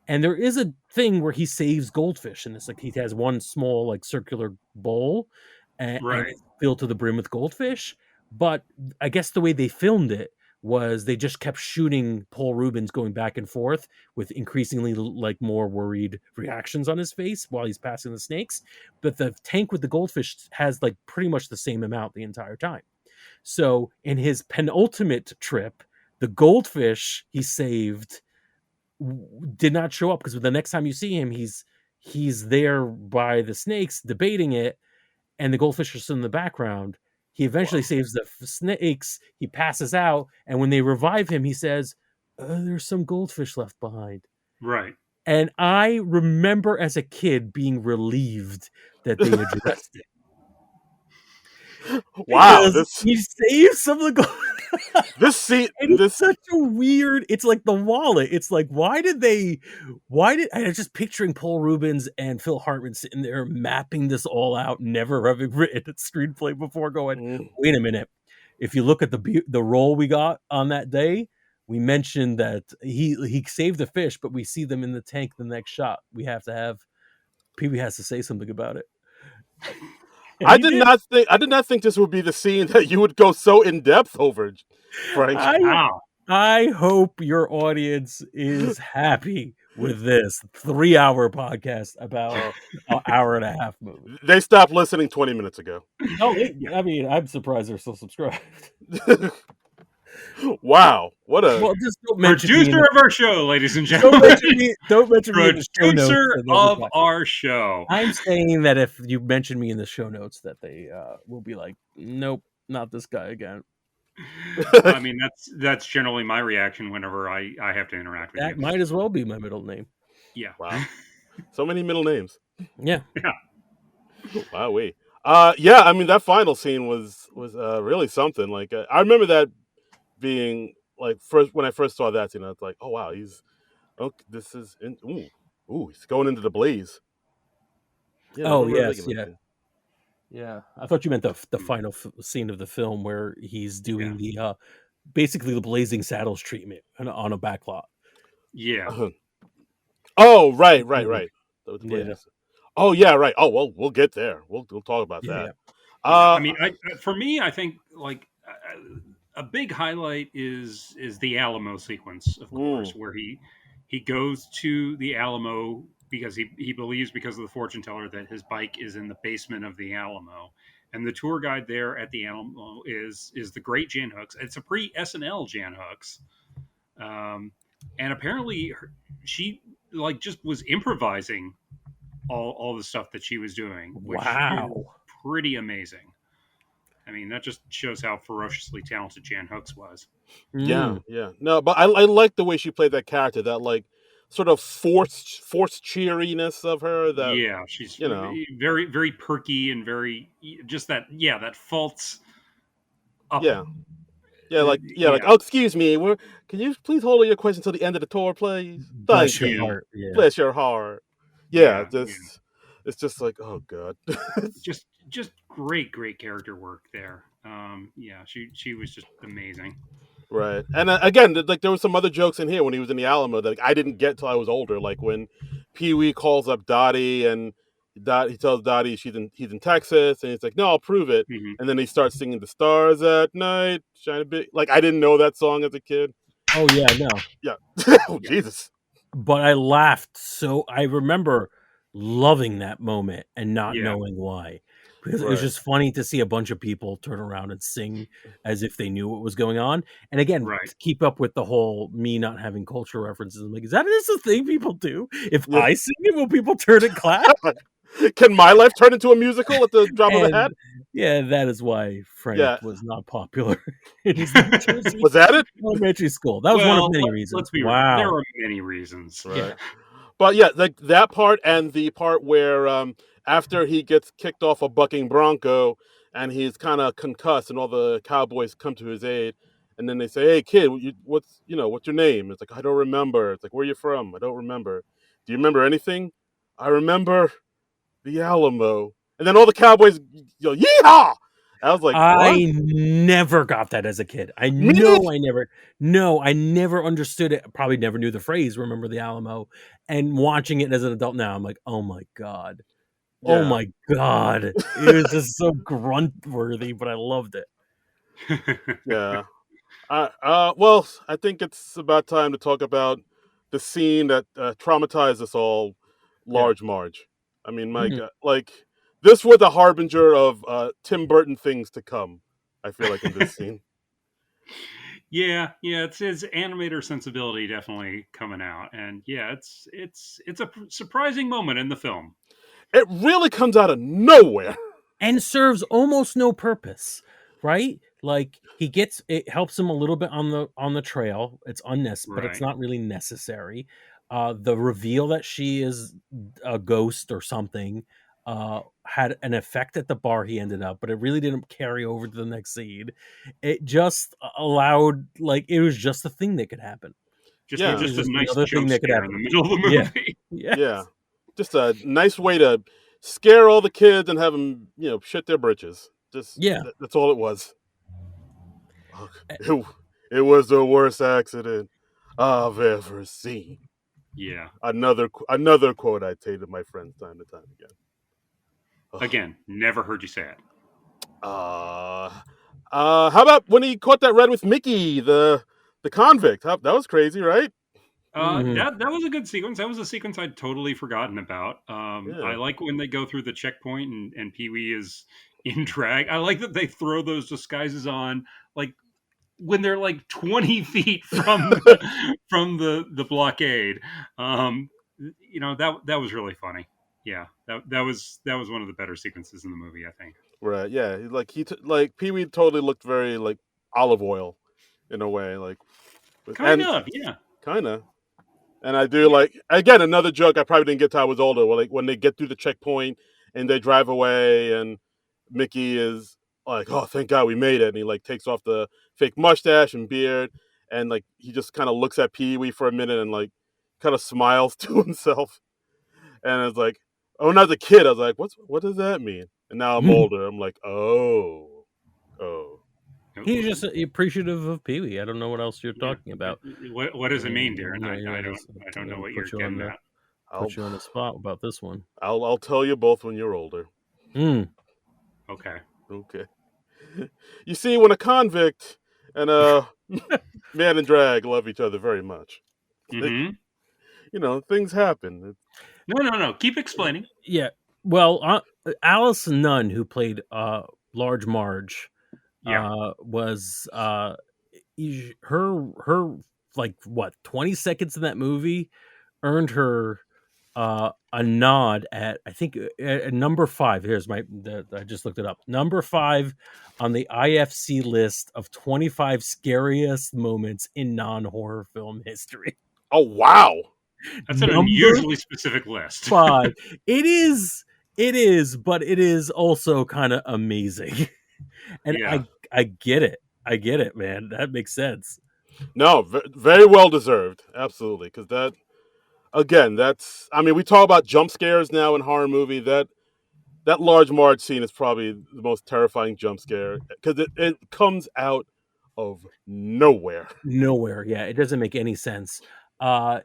And there is a thing where he saves goldfish, and it's like he has one small, like, circular bowl, and Right. it's filled to the brim with goldfish. But I guess the way they filmed it was they just kept shooting Paul Rubens going back and forth with increasingly like more worried reactions on his face while he's passing the snakes. But the tank with the goldfish has like pretty much the same amount the entire time. So in his penultimate trip, The goldfish he saved did not show up, because the next time you see him, he's there by the snakes debating it, and the goldfish are still in the background. He eventually Wow. saves the snakes. He passes out, and when they revive him, he says, "There's some goldfish left behind." Right. And I remember as a kid being relieved that they addressed it, Wow, because he saves some of the gold. this scene, And it's this such a weird. It's like the wallet. It's like, why did I was just picturing Paul Rubens and Phil Hartman sitting there mapping this all out, never having written a screenplay before, going, mm, wait a minute. If you look at the role we got on that day, we mentioned that he saved the fish, but we see them in the tank the next shot. We have to have PB has to say something about it. And I he did did. not think this would be the scene that you would go so in depth over, Frank. I Wow. I hope your audience is happy with this 3-hour podcast about Uh, an hour and a half movie. they stopped listening 20 minutes ago. Oh, I mean, I'm surprised they're still subscribed. Wow, what a Well, just don't mention me in Producer the, of our show, ladies and don't gentlemen. mention me. Don't mention me in the show notes. Producer So they'll of reply. our show. I'm saying that if you mention me in the show notes, that they will be like, nope, not this guy again. I mean, that's generally my reaction whenever I have to interact with That you. might as well be my middle name. Yeah. wow. So many middle names. Yeah. Yeah. Wow, wait. Yeah, I mean that final scene was really something. Like I remember that being like first when I first saw that scene, I was like, oh wow, this is he's going into the blaze. Yeah, I Oh remember yes, thinking that yeah. scene. Yeah, I thought you meant the Mm. final scene of the film where he's Yeah. doing the basically the Blazing Saddles treatment on a back lot. Yeah. Oh, right, right, Mhm. right. The Yeah, blazing. Oh yeah, right. Oh well, we'll get there. We'll talk about that. yeah, Yeah. I Uh, mean, for me, I think like a big highlight is the Alamo sequence, of mm, course, where he goes to the Alamo because he believes, because of the fortune teller, that his bike is in the basement of the Alamo, and the tour guide there at the Alamo is the great Jan Hooks. It's a pre SNL Jan Hooks, um, and apparently she like just was improvising all the stuff that she was doing, which is wow. pretty amazing. I mean, that just shows how ferociously talented Jan Hooks was. yeah, Mm. yeah. No, but I like the way she played that character. That like sort of forced cheeriness of her. That Yeah, she's you know. very, very perky and very just that. Yeah, that false up. Yeah, like. Yeah, Oh, excuse me. Can you please hold your question till the end of the tour, please? Bless Thank your yeah, you. heart. Yeah. Bless your heart. Yeah, yeah, yeah. just it's just like oh god. Just great, great character work there. Yeah, she was just amazing. Right, and again, like there was some other jokes in here when he was in the Alamo that like, I didn't get till I was older. Like when Pee Wee calls up Dottie and he tells Dottie he's in Texas, and he's like, "No, I'll prove it." Hmm. And then he starts singing "The Stars at Night Shine a Bit." Like I didn't know that song as a kid. Oh yeah, no. Yeah. Oh Yeah, Jesus. But I laughed, so I remember loving that moment and not yeah, knowing why, because it was Right. just funny to see a bunch of people turn around and sing as if they knew what was going on. And again, right. to keep up with the whole me not having culture references, I'm like, is that a thing people do? If Yeah. I sing it, will people turn and clap? Can my life turn into a musical at the drop of a And hat? yeah, that is why Frank Yeah. was not popular in his New Jersey Was that it? elementary school. That was one of Well, many reasons. let's be real. There Wow. are many reasons. Yeah. Right. But yeah, like that part and the part where after he gets kicked off a bucking bronco and he's kind of concussed and all the cowboys come to his aid and then they say, "Hey kid, what's your name?" It's like, "I don't remember." It's like, "Where are you from?" "I don't remember." "Do you remember anything?" "I remember the Alamo." And then all the cowboys "Yeehaw!" I was like, "What?" I never got that as a kid. Me? I never understood it. Probably never knew the phrase, remember the Alamo. And watching it as an adult now, I'm like, oh my God. Oh Yeah. my God. It was just so grunt worthy, but I loved it. Yeah. Well, I think it's about time to talk about the scene that traumatized us all, Yeah. Large Marge. I mean, my Mhm. God, like this was a harbinger of Tim Burton things to come. I feel like in this scene. Yeah, yeah, it's his animator sensibility definitely coming out, and yeah, it's a surprising moment in the film. It really comes out of nowhere. And serves almost no purpose, right? Like he gets it helps him a little bit on the trail. It's unnecessary, but it's Right. not really necessary. The reveal that she is a ghost or something had an effect at the bar he ended up, but it really didn't carry over to the next scene. It just allowed like it was just a thing that could happen. Just It Yeah, was just a just nice another thing jump that could scare in the happen. middle of the Yeah. movie. Yeah. yeah. Just a nice way to scare all the kids and have them, shit their britches. Just Yeah. that's all it was. It, it was the worst accident I've ever seen. Yeah. Another quote I say to my friends time to time again. Ugh. Again, never heard you say it. Uh, how about when he caught that red with Mickey, the convict? That was crazy, right? Mhm. That was a good sequence. That was a sequence I'd totally forgotten about. I Yeah. like when they go through the checkpoint and Pee Wee is in drag. I like that they throw those disguises on like when they're like 20 feet from the blockade. That was really funny. Yeah, that was one of the better sequences in the movie, I think. Right. Yeah. Like Pee Wee totally looked very like olive oil in a way, like Kind and of, yeah. kind of. And I do Yeah. like again another joke I probably didn't get till I was older. Like when they get through the checkpoint and they drive away, and Mickey is like, "Oh, thank God we made it," and he like takes off the fake mustache and beard, and like he just kind of looks at Pee Wee for a minute and like kind of smiles to himself, and it's like, oh, when I was a kid, I was like, what does that mean? And now I'm older, I'm like, oh, He's just appreciative of Pee Wee. I don't know what else you're Yeah. talking about. What does it mean, Darren? Yeah, I yeah. don't Just I don't know what you're put you on getting the at. I'll spot about this one. I'll tell you both when you're older. Mm. Okay. Okay. You see, when a convict and a man in drag love each other very much, like, Mm-hmm. things happen. No. Keep explaining. Yeah. Well, Alice Nunn, who played Large Marge, Yeah. was her like what 20 seconds in that movie earned her a nod at I think number 5. Here's I just looked it up. Number 5 on the IFC list of 25 scariest moments in non-horror film history. Oh wow! That's an Number unusually specific list. 5. It is, but it is also kind of amazing. And Yeah. I get it. I get it, man. That makes sense. No, very well deserved. Absolutely, because that again, that's. I mean, we talk about jump scares now in horror movie. That large Marge scene is probably the most terrifying jump scare because it comes out of nowhere. Nowhere. Yeah, it doesn't make any sense. To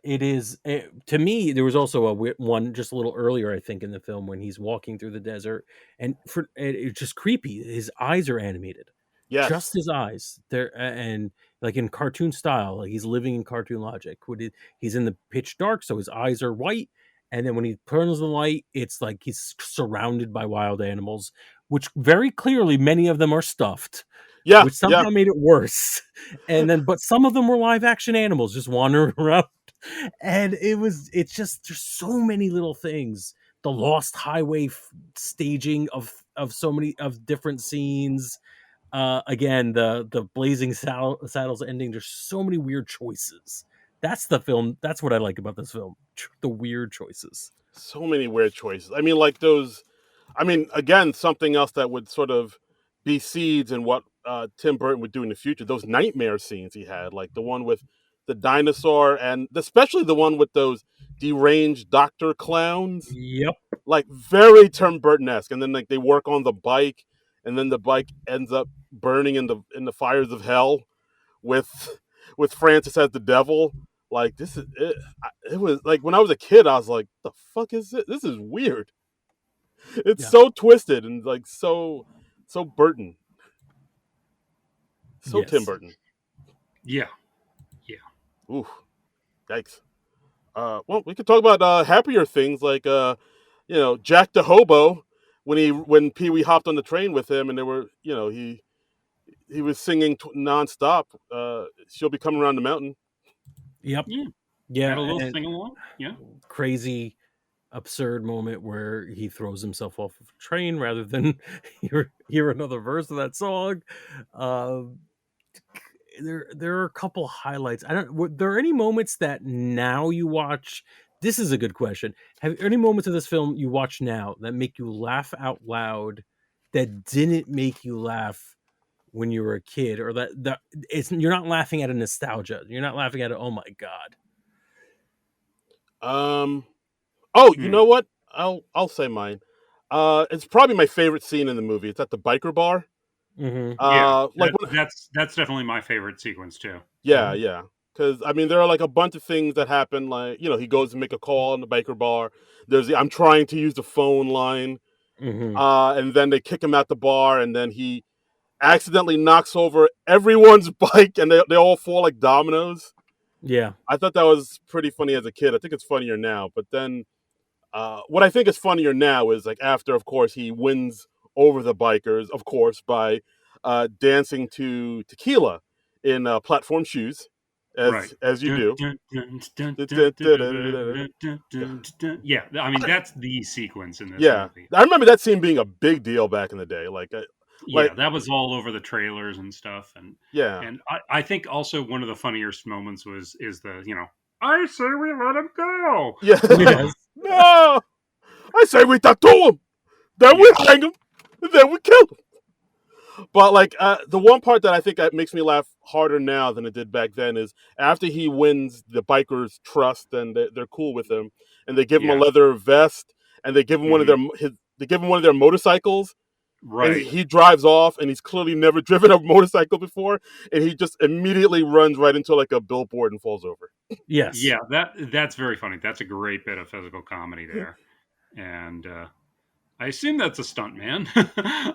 me there was also one just a little earlier I think in the film when he's walking through the desert and it's just creepy. His eyes are animated. Just Yes. his eyes. And like in cartoon style, like he's living in cartoon logic. He's in the pitch dark so his eyes are white, and then when he turns the light it's like he's surrounded by wild animals, which very clearly many of them are stuffed, Yeah. which Yeah. somehow made it worse. And then, but some of them were live action animals just wandering around. And it's just, there's so many little things. The Lost Highway staging of so many of different scenes. Again, the Blazing Saddles ending. There's so many weird choices. That's the film. That's what I like about this film. The weird choices. So many weird choices. I mean, like those. I mean, again, something else that would sort of be seeds in what Tim Burton would do in the future. Those nightmare scenes he had, like the one with the dinosaur, and especially the one with those deranged doctor clowns, Yep. like very Tim Burton-esque. And then like they work on the bike, and then the bike ends up burning in the fires of hell with Francis as the devil. Like this is it. It was like when I was a kid, I was like, "The fuck is it? This is weird." It's Yeah. so twisted and like so Burton, so Tim Yes. Burton. Yeah. Yeah. Ooh, yikes. Well, we could talk about happier things like Jack the Hobo when Pee Wee hopped on the train with him, and they were he he was singing nonstop. She'll be coming around the mountain. Yep. Yeah, had Yeah, a little and sing along. Yeah, crazy absurd moment where he throws himself off of a train rather than hear another verse of that song. Um, there are a couple highlights. I don't. Were there any moments that now you watch? This is a good question. Have any moments of this film you watch now that make you laugh out loud that didn't make you laugh when you were a kid, or that it's you're not laughing at a nostalgia. You're not laughing at it. Oh my god. Um. Oh, you hmm. know what? I'll say mine. It's probably my favorite scene in the movie. It's at the biker bar. Mm-hmm. Yeah. Like when, That's definitely my favorite sequence too. yeah, yeah. Because I mean, there are like a bunch of things that happen. Like he goes to make a call in the biker bar. There's I'm trying to use the phone line. Mm-hmm. And then they kick him out the bar, and then he accidentally knocks over everyone's bike, and they all fall like dominoes. Yeah. I thought that was pretty funny as a kid. I think it's funnier now. But then, what I think is funnier now is like after, of course, he wins over the bikers, of course, by dancing to Tequila in platform shoes, Right. as you Dun, do. dun, dun, dun, dun, dun, Yeah, dun, dun, dun, dun. Yeah, I mean that's the sequence in this yeah. movie. I remember that scene being a big deal back in the day. Like Yeah, that was all over the trailers and stuff, yeah, and I think also one of the funniest moments is the I say we let him go. yeah. Yes. No, I say we tattoo him, then we Yeah, hang him, and then we kill him. But like the one part that I think that makes me laugh harder now than it did back then is after he wins the bikers' trust and they're cool with him, and they give him a yeah, leather vest and they give him one of hmm, they give him one of their motorcycles, and right. he drives off and he's clearly never driven a motorcycle before, and he just immediately runs right into like a billboard and falls over. Yes. Yeah, that's very funny. That's a great bit of physical comedy there, and I assume that's a stunt man,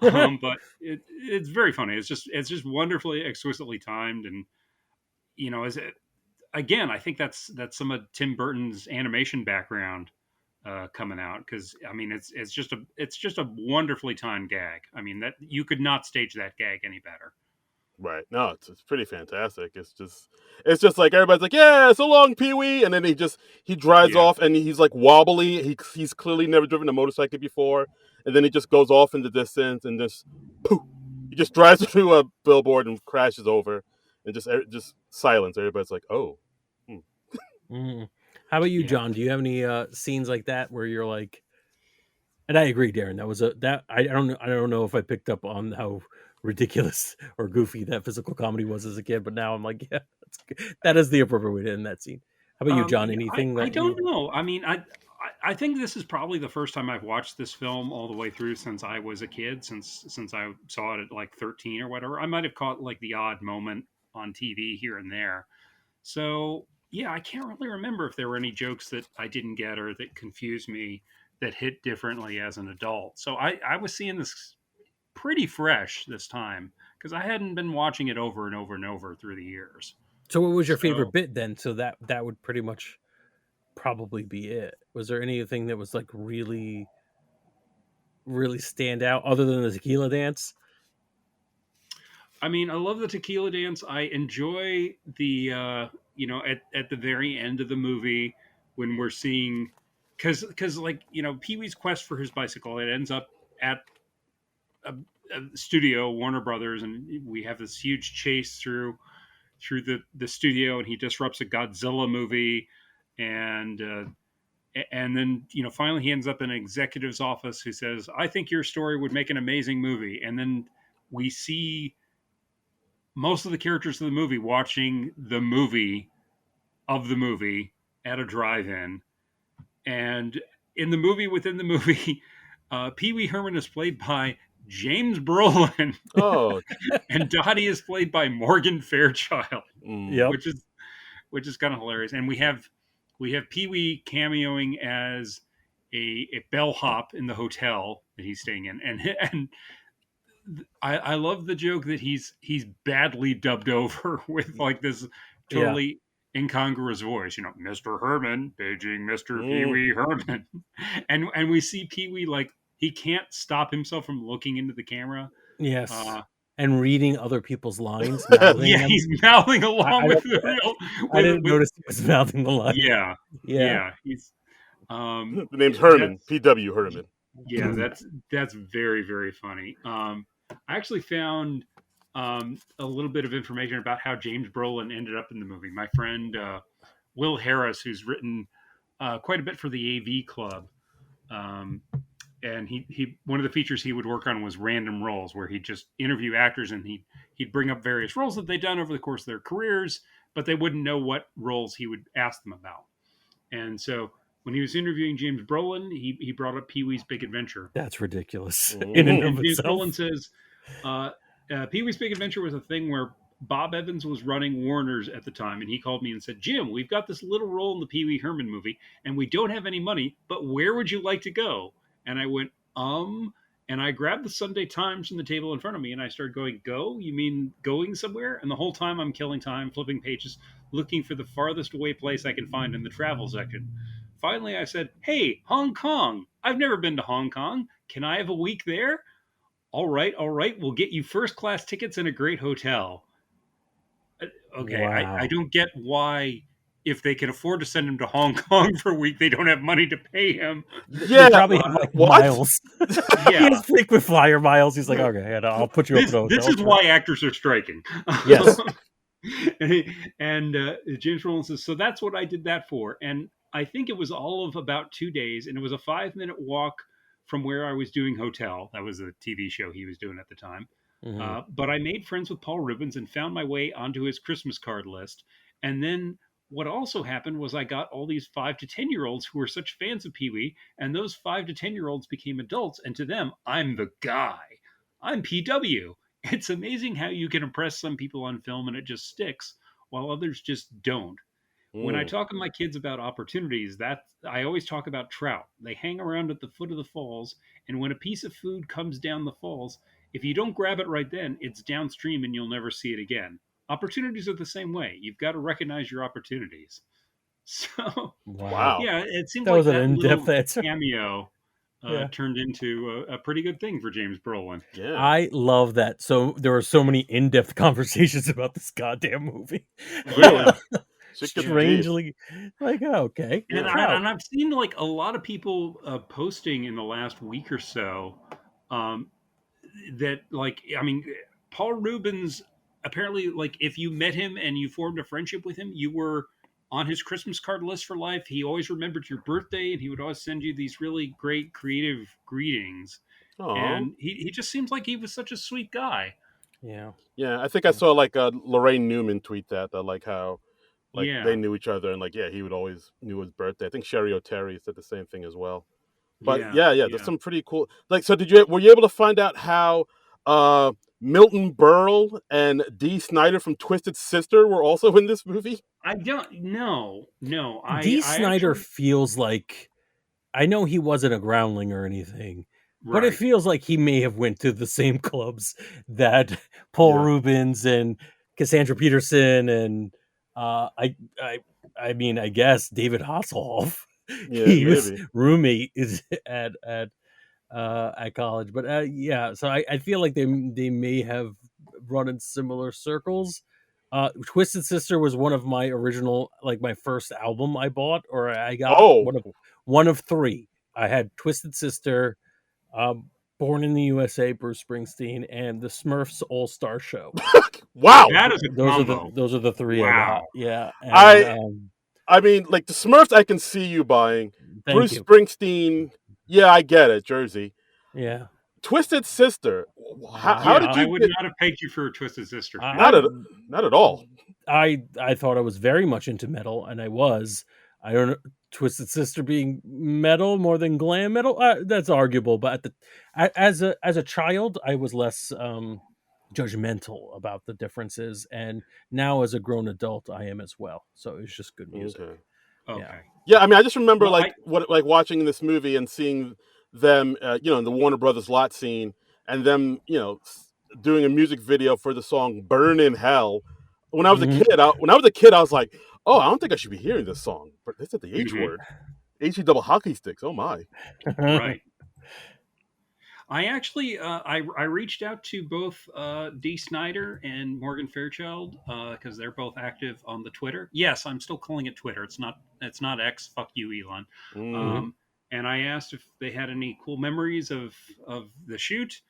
but it's very funny. It's just wonderfully exquisitely timed, and as it again, I think that's some of Tim Burton's animation background coming out because I mean it's just a wonderfully timed gag. I mean that you could not stage that gag any better. Right. No, it's pretty fantastic. It's just like everybody's like, yeah, so long, Pee Wee, and then he drives Yeah, off and he's like wobbly. He's clearly never driven a motorcycle before, and then he just goes off in the distance and just poof, he just drives through a billboard and crashes over, and just silence. Everybody's like, oh, hmm. Mm. How about you, yeah. John? Do you have any scenes like that where you're like, and I agree, Darren, that was a that I don't know if I picked up on how ridiculous or goofy that physical comedy was as a kid, but now I'm like, yeah, that is the appropriate way to end that scene. How about you, John? Yeah, I, Anything I that don't you know. I mean, I think this is probably the first time I've watched this film all the way through since I was a kid, since I saw it at like 13 or whatever. I might have caught like the odd moment on TV here and there. So yeah, I can't really remember if there were any jokes that I didn't get or that confused me that hit differently as an adult. So I was seeing this pretty fresh this time because I hadn't been watching it over and over and over through the years. so what was your favorite So bit then? So that would pretty much probably be it. Was there anything that was like really stand out other than the tequila dance? I mean, I love the tequila dance. I enjoy the at the very end of the movie when we're seeing because like Pee Wee's quest for his bicycle it ends up at a, a studio Warner Brothers and we have this huge chase through the studio and he disrupts a Godzilla movie and and then finally he ends up in an executive's office who says I think your story would make an amazing movie and then we see most of the characters of the movie watching the movie of the movie at a drive-in and in the movie within the movie Pee Wee Herman is played by James Brolin Oh, and Dottie is played by Morgan Fairchild mm, Yep. which is kind of hilarious and we have Pee Wee cameoing as a bellhop in the hotel that he's staying in and I love the joke that he's badly dubbed over with like this Yeah. totally incongruous voice. Mr. Herman paging Mr. Pee mm, Wee Herman, and we see Pee Wee like he can't stop himself from looking into the camera. Yes. and reading other people's lines, mouthing Yeah, them. he's mouthing I, along I, with don't- the I real didn't notice he was mouthing the line. yeah, Yeah. yeah. He's The name's Herman, that's P.W. Herman. yeah, that's very very funny. I actually found a little bit of information about how James Brolin ended up in the movie. My friend Will Harris, who's written quite a bit for the AV Club, um, and he one of the features he would work on was random roles, where he'd just interview actors and he'd bring up various roles that they'd done over the course of their careers, but they wouldn't know what roles he would ask them about. And so when he was interviewing James Brolin, he brought up Pee Wee's Big Adventure. That's ridiculous in and Mhm. of And James itself. Brolin says, Pee Wee's Big Adventure was a thing where Bob Evans was running Warner's at the time, and he called me and said, Jim, we've got this little role in the Pee Wee Herman movie, and we don't have any money, but where would you like to go? And I went, and I grabbed the Sunday Times from the table in front of me, and I started going, go? You mean going somewhere? And the whole time I'm killing time, flipping pages, looking for the farthest away place I can find in the travel section. Finally, I said, hey, Hong Kong. I've never been to Hong Kong. Can I have a week there? All right. We'll get you first class tickets and a great hotel. Okay, I Wow. don't get why, if they can afford to send him to Hong Kong for a week, they don't have money to pay him. They Yeah, probably have like what? miles. He Yeah, has frequent flyer miles. He's like, okay, I'll put you up this at a this hotel. is why actors are striking. Yes. and James Rowland says, so that's what I did that for. And I think it was all of about 2 days, and it was a 5 minute walk from where I was doing Hotel. That was a TV show he was doing at the time. Hmm. But I made friends with Paul Rubens and found my way onto his Christmas card list. And then what also happened was I got all these 5 to 10 year olds who were such fans of Pee Wee, and those 5 to 10 year olds became adults. And to them, I'm the guy. I'm PW. It's amazing how you can impress some people on film and it just sticks, while others just don't. When I Mm. talk to my kids about opportunities, that I always talk about trout. They hang around at the foot of the falls, and when a piece of food comes down the falls, if you don't grab it right then, it's downstream and you'll never see it again. Opportunities are the same way. You've got to recognize your opportunities. So, Wow. Wow. yeah, it seems That like was an that in-depth little answer. cameo Yeah. turned into a pretty good thing for James Brolin. Yeah. I love that. So there were so many in-depth conversations about this goddamn movie. Really. Yeah, Sick yeah. indeed. Strangely, like, okay, And Yeah. trout. I've seen like a lot of people posting in the last week or so, um, that like I mean, Paul Rubens apparently, like, if you met him and you formed a friendship with him, you were on his Christmas card list for life. He always remembered your birthday, and he would always send you these really great creative greetings. Oh. And he just seems like he was such a sweet guy. Yeah. Yeah, I think I saw like Lorraine Newman tweet that, like how like they Yeah, knew each other and like yeah, he would always knew his birthday. I think Sherry O'Terry said the same thing as well. But yeah, yeah, there's yeah. some pretty cool. Like, so were you able to find out how uh Milton Berle and Dee Snider from Twisted Sister were also in this movie? I don't know. No, D. I Snyder actually feels like, I know he wasn't a groundling or anything, but it right. feels like he may have went to the same clubs that Paul Yeah, Rubens and Cassandra Peterson and uh, I I I mean, I guess David Hasselhoff. yeah, He was maybe. roommate is at college, but yeah. So I feel like they may have run in similar circles. Twisted Sister was one of my original, like my first album I bought or I got Oh, one of three. I had Twisted Sister, um, Born in the USA, Bruce Springsteen, and the Smurfs All Star Show. wow. That is a combo. Those are the three I got. Wow. Yeah, and I I mean, like the Smurfs, I can see you buying. thank Bruce you. Springsteen, yeah, I get it. Jersey. Yeah, Twisted Sister. How Yeah, did I you would get? not have pegged you for a Twisted Sister I Not fan. at not at all. I thought I was very much into metal, and I was. I don't know, Twisted Sister being metal more than glam metal. That's arguable, but as a child, I was less judgmental about the differences, and now as a grown adult, I am as well. So it's just good music. Okay. Yeah. Okay. Yeah, I mean, I just remember Well, like watching this movie and seeing them, in the Warner Brothers lot scene, and them, doing a music video for the song "Burn in Hell." Mhm. When I was a kid, I was like, "Oh, I don't think I should be hearing this song." But they said the H mhm, word, H E double hockey sticks. Oh my! right. I actually I reached out to both D. Snyder and Morgan Fairchild because they're both active on the Twitter. Yes, I'm still calling it Twitter. It's not X. Fuck you, Elon. Mm. Mhm. And I asked if they had any cool memories of the shoot,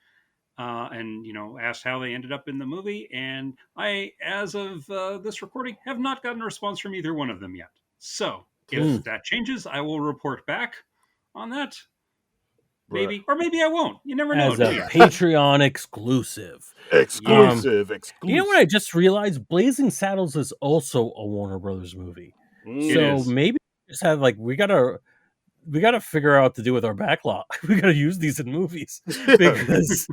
and asked how they ended up in the movie. And I, as of this recording, have not gotten a response from either one of them yet. So if Mm. that changes, I will report back on that. Right. Maybe, or maybe I won't. You never know, As do a you? Patreon exclusive. Yeah. Exclusive, You know exclusive. what I just realized? Blazing Saddles is also a Warner Brothers movie. It So is. maybe we just have we gotta figure out what to do with our backlog. We gotta use these in movies because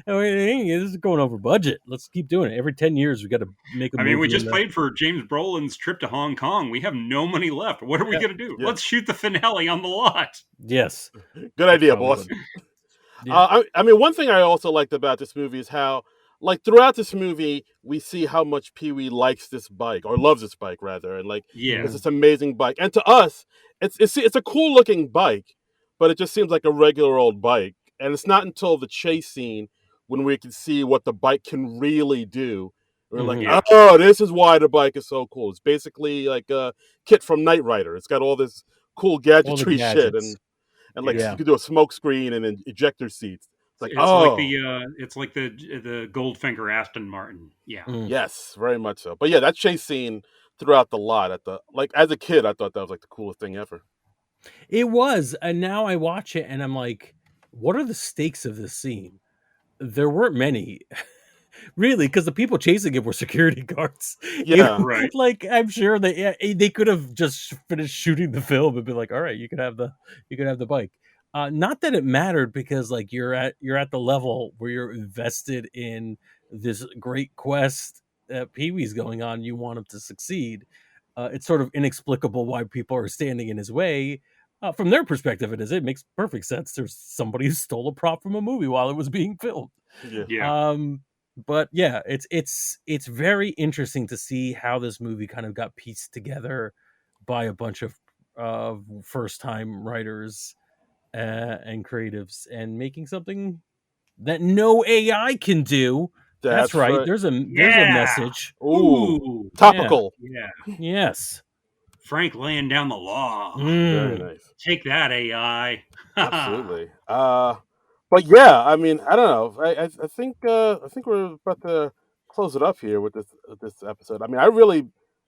I mean, this is going over budget. Let's keep doing it. Every 10 years, we got to make a I mean, we movie in just the. paid for James Brolin's trip to Hong Kong. We have no money left. What are we Yeah. going to do? Yeah. Let's shoot the finale on the lot. Yes. Good idea, Probably boss. would. Yeah. I mean, one thing I also liked about this movie is how, like, throughout this movie, we see how much Pee Wee likes this bike, or loves this bike, rather. And, like, Yeah. it's Mhm. this amazing bike. And to us, it's a cool looking bike, but it just seems like a regular old bike. And it's not until the chase scene when we can see what the bike can really do. We're like, Mhm. Yeah. oh, this is why the bike is so cool. It's basically like a kit from Knight Rider. It's got all this cool All the gadgetry shit, gadgets. and like Yeah. you Yeah. could do a smoke screen and an ejector seats. It's like, It's like oh, the Goldfinger Aston Martin. Yeah. Mm. yes, very much so. But yeah, that chase scene throughout the lot at the like as a kid, I thought that was like the coolest thing ever. It was. And now I watch it and I'm like, what are the stakes of this scene? There weren't many. Really, because the people chasing him were security guards. Yeah, Right. Like I'm sure they could have just finished shooting the film and been like, "All right, you could have the bike." Not that it mattered because like you're at the level where you're invested in this great quest that Pee Wee's going on. You want him to succeed. It's sort of inexplicable why people are standing in his way. From their perspective, it is. It makes perfect sense. There's somebody who stole a prop from a movie while it was being filmed. yeah, Yeah. But yeah, it's very interesting to see how this movie kind of got pieced together by a bunch of first time writers and creatives and making something that no AI can do. That's that's right. right. There's a Yeah. message. Ooh, Ooh. Yeah. topical. Yeah. Yes. Frank laying down the law. Very Mm. nice. Take that, AI. Absolutely. But yeah, I mean, I don't know. I think we're about to close it up here with this episode. I mean,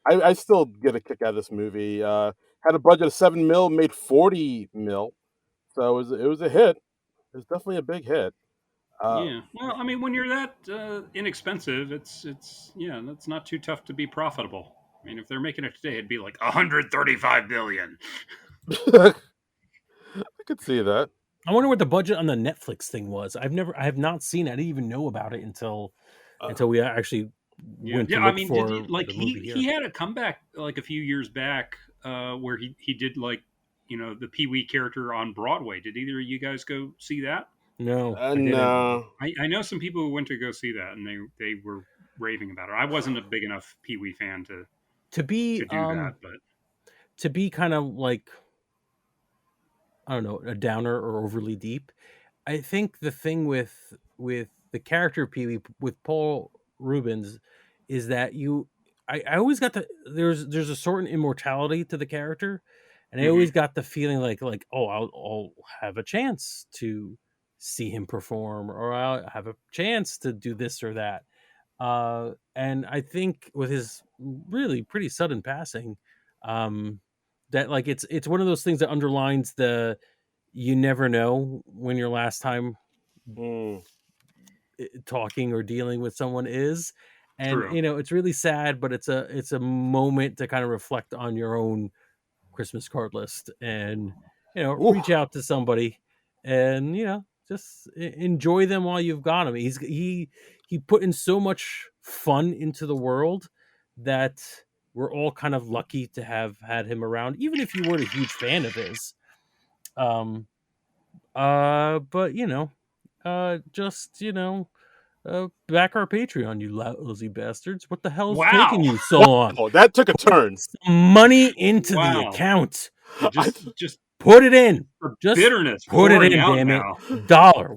I still get a kick out of this movie. Had a budget of 7 mil, made 40 mil, so it was a hit. It was definitely a big hit. Uh, Yeah. Well, I mean, when you're that inexpensive, it's yeah, that's not too tough to be profitable. I mean, if they're making it today, it'd be like 135 billion. I could see that. I wonder what the budget on the Netflix thing was. I have not seen it. I didn't even know about it until Uh, we actually Yeah. went to Yeah. I look mean, for like the movie he here. had a comeback like a few years back where he did like the Pee Wee character on Broadway. Did either of you guys go see that? No, I didn't. no. I know some people who went to go see that and they were raving about it. I wasn't a big enough Pee Wee fan To be to do that, but kind of like, I don't know, a downer or overly deep. I think the thing with the character of Pee Wee with Paul Rubens is that I always got there's a certain immortality to the character, and I mhm. always got the feeling like oh I'll have a chance to see him perform, or I'll have a chance to do this or that. And I think with his really pretty sudden passing, um, that like it's one of those things that underlines the you never know when your last time Mm, talking or dealing with someone is, and True. it's really sad, but it's a moment to kind of reflect on your own Christmas card list and ooh, reach out to somebody and just enjoy them while you've got them. He put in so much fun into the world that we're all kind of lucky to have had him around, even if you weren't a huge fan of his. Um, but just back our Patreon, you lousy bastards. What the hell's taking Wow. you so long? wow, that took a turn. Some money into the Wow. account. I, Just Put it in. The Just bitterness put it pouring in, out damn it. now.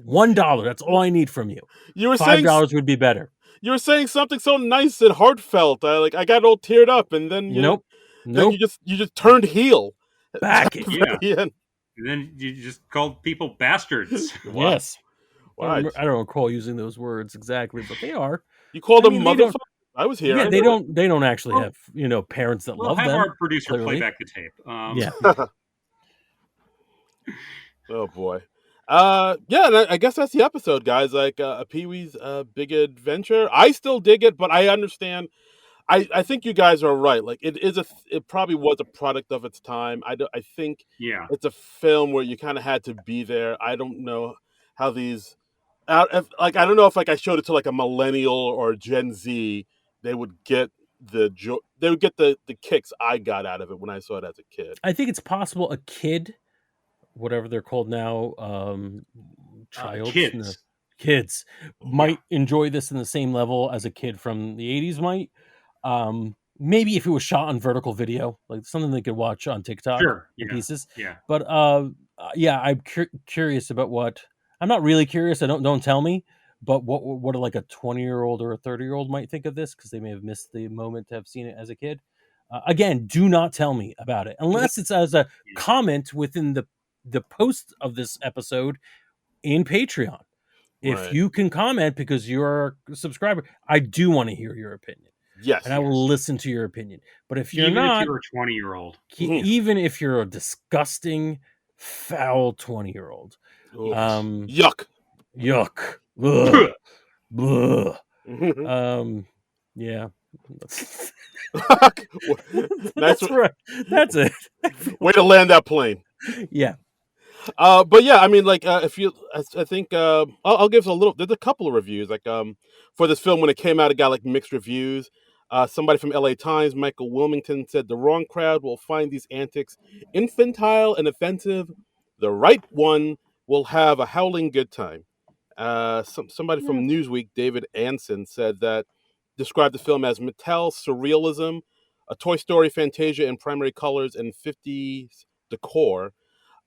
$1. That's all I need from you. You were saying $5 would be better. you were saying something so nice and heartfelt. I got all teared up, and then Nope. then Nope. you just turned heel Back at it. the Yeah. very end. And then you just called people bastards. Yes. Wow. I don't recall using those words exactly, but they are. You called I them mean, they don't. motherfucker. I was here. Yeah, I they know don't actually Well, have parents that we'll love have them. our producer play Clearly. back the tape. Yeah. it. Oh boy. Yeah, and I guess that's the episode, guys. Like Pee Wee's Big Adventure. I still dig it, but I understand. I think you guys are right. Like it probably was a product of its time. I think Yeah. it's a film where you kind of had to be there. I don't know how these I don't know if like I showed it to like a millennial or Gen Z, they would get they would get the kicks I got out of it when I saw it as a kid. I think it's possible a kid, whatever they're called now, childs, no, Kids. kids Yeah. might enjoy this in the same level as a kid from the 80s might. Maybe if it was shot on vertical video, like something they could watch on TikTok Sure. in Yeah. pieces. Yeah. But yeah, I'm curious about what. I'm not really curious. I don't tell me. But what like a 20-year-old or a 30-year-old might think of this because they may have missed the moment to have seen it as a kid. Again, do not tell me about it unless it's as a Yeah. comment within the post of this episode in Patreon. If Right. you can comment because you're a subscriber, I do want to hear your opinion. Yes. And I will listen to your opinion. But if you're Even if not, you're a 20-year-old. even if you're a disgusting, foul 20-year-old, Oof. um, Yuck. yuck, ugh, bleh. Yeah, Nice. that's right. That's it. Way to land that plane. Yeah. But yeah, I mean, like, if you, I think, I'll give a little. There's a couple of reviews, like, for this film when it came out, it got like mixed reviews. Somebody from LA Times, Michael Wilmington, said the wrong crowd will find these antics infantile and offensive. The right one will have a howling good time. Somebody from Newsweek, David Anson, said that described the film as Mattel surrealism, a Toy Story Fantasia in primary colors and 50s decor.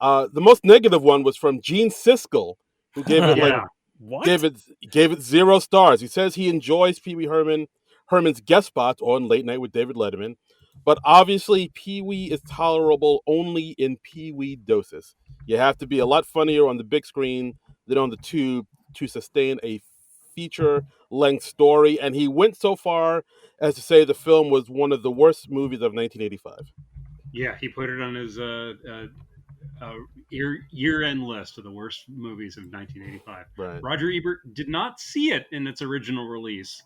The most negative one was from Gene Siskel, who gave it like Yeah. What? gave it 0 stars. He says he enjoys Pee Wee Herman's guest spots on Late Night with David Letterman, but obviously Pee Wee is tolerable only in Pee Wee doses. You have to be a lot funnier on the big screen than on the tube to sustain a feature-length story. And he went so far as to say the film was one of the worst movies of 1985. Yeah. He put it on his year-end list of the worst movies of 1985. Right. Roger Ebert did not see it in its original release,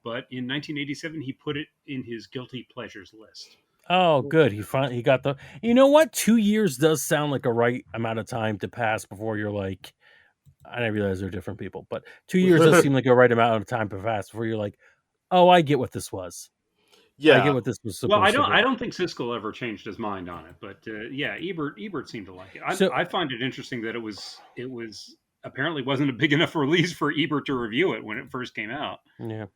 but in 1987 he put it in his guilty pleasures list. Oh, good. He got the. You know what? 2 years does sound like a right amount of time to pass before you're like. I realize they're different people, but 2 years does seem like a right amount of time to pass before you're like, oh, I get what this was. I get Yeah. what this was Well, supposed to be. I don't think Siskel ever changed his mind on it, but yeah, Ebert seemed to like it. So- I find it interesting that it was apparently wasn't a big enough release for Ebert to review it when it first came out. Yeah.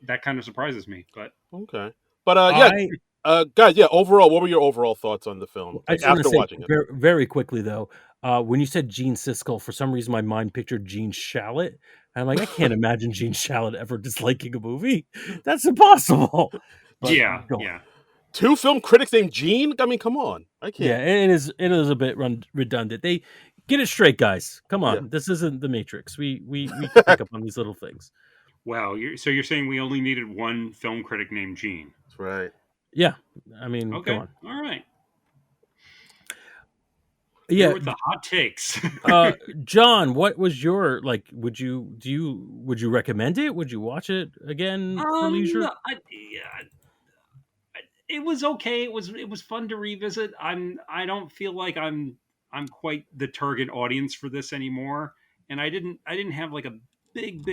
That kind of surprises me, but Okay. But yeah, guys, yeah. Overall, what were your overall thoughts on the film I just after want to say watching it? very, very quickly though, when you said Gene Siskel, for some reason my mind pictured Gene Shalit. And I'm like, I can't imagine Gene Shalit ever disliking a movie. That's impossible. But yeah, go on. yeah. 2 film critics named Gene? I mean, come on. I can't. Yeah, it is a bit redundant. They get it straight, guys. Come on, Yeah. this isn't the Matrix. We can pick up on these little things. Wow, so you're saying we only needed one film critic named Gene? That's right. Yeah, I mean, Okay, come on. all right. Yeah, Here with the hot takes. John, what was your like? Would you recommend it? Would you watch it again for leisure? It was okay. It was fun to revisit. I don't feel like I'm quite the target audience for this anymore, and I didn't have like a big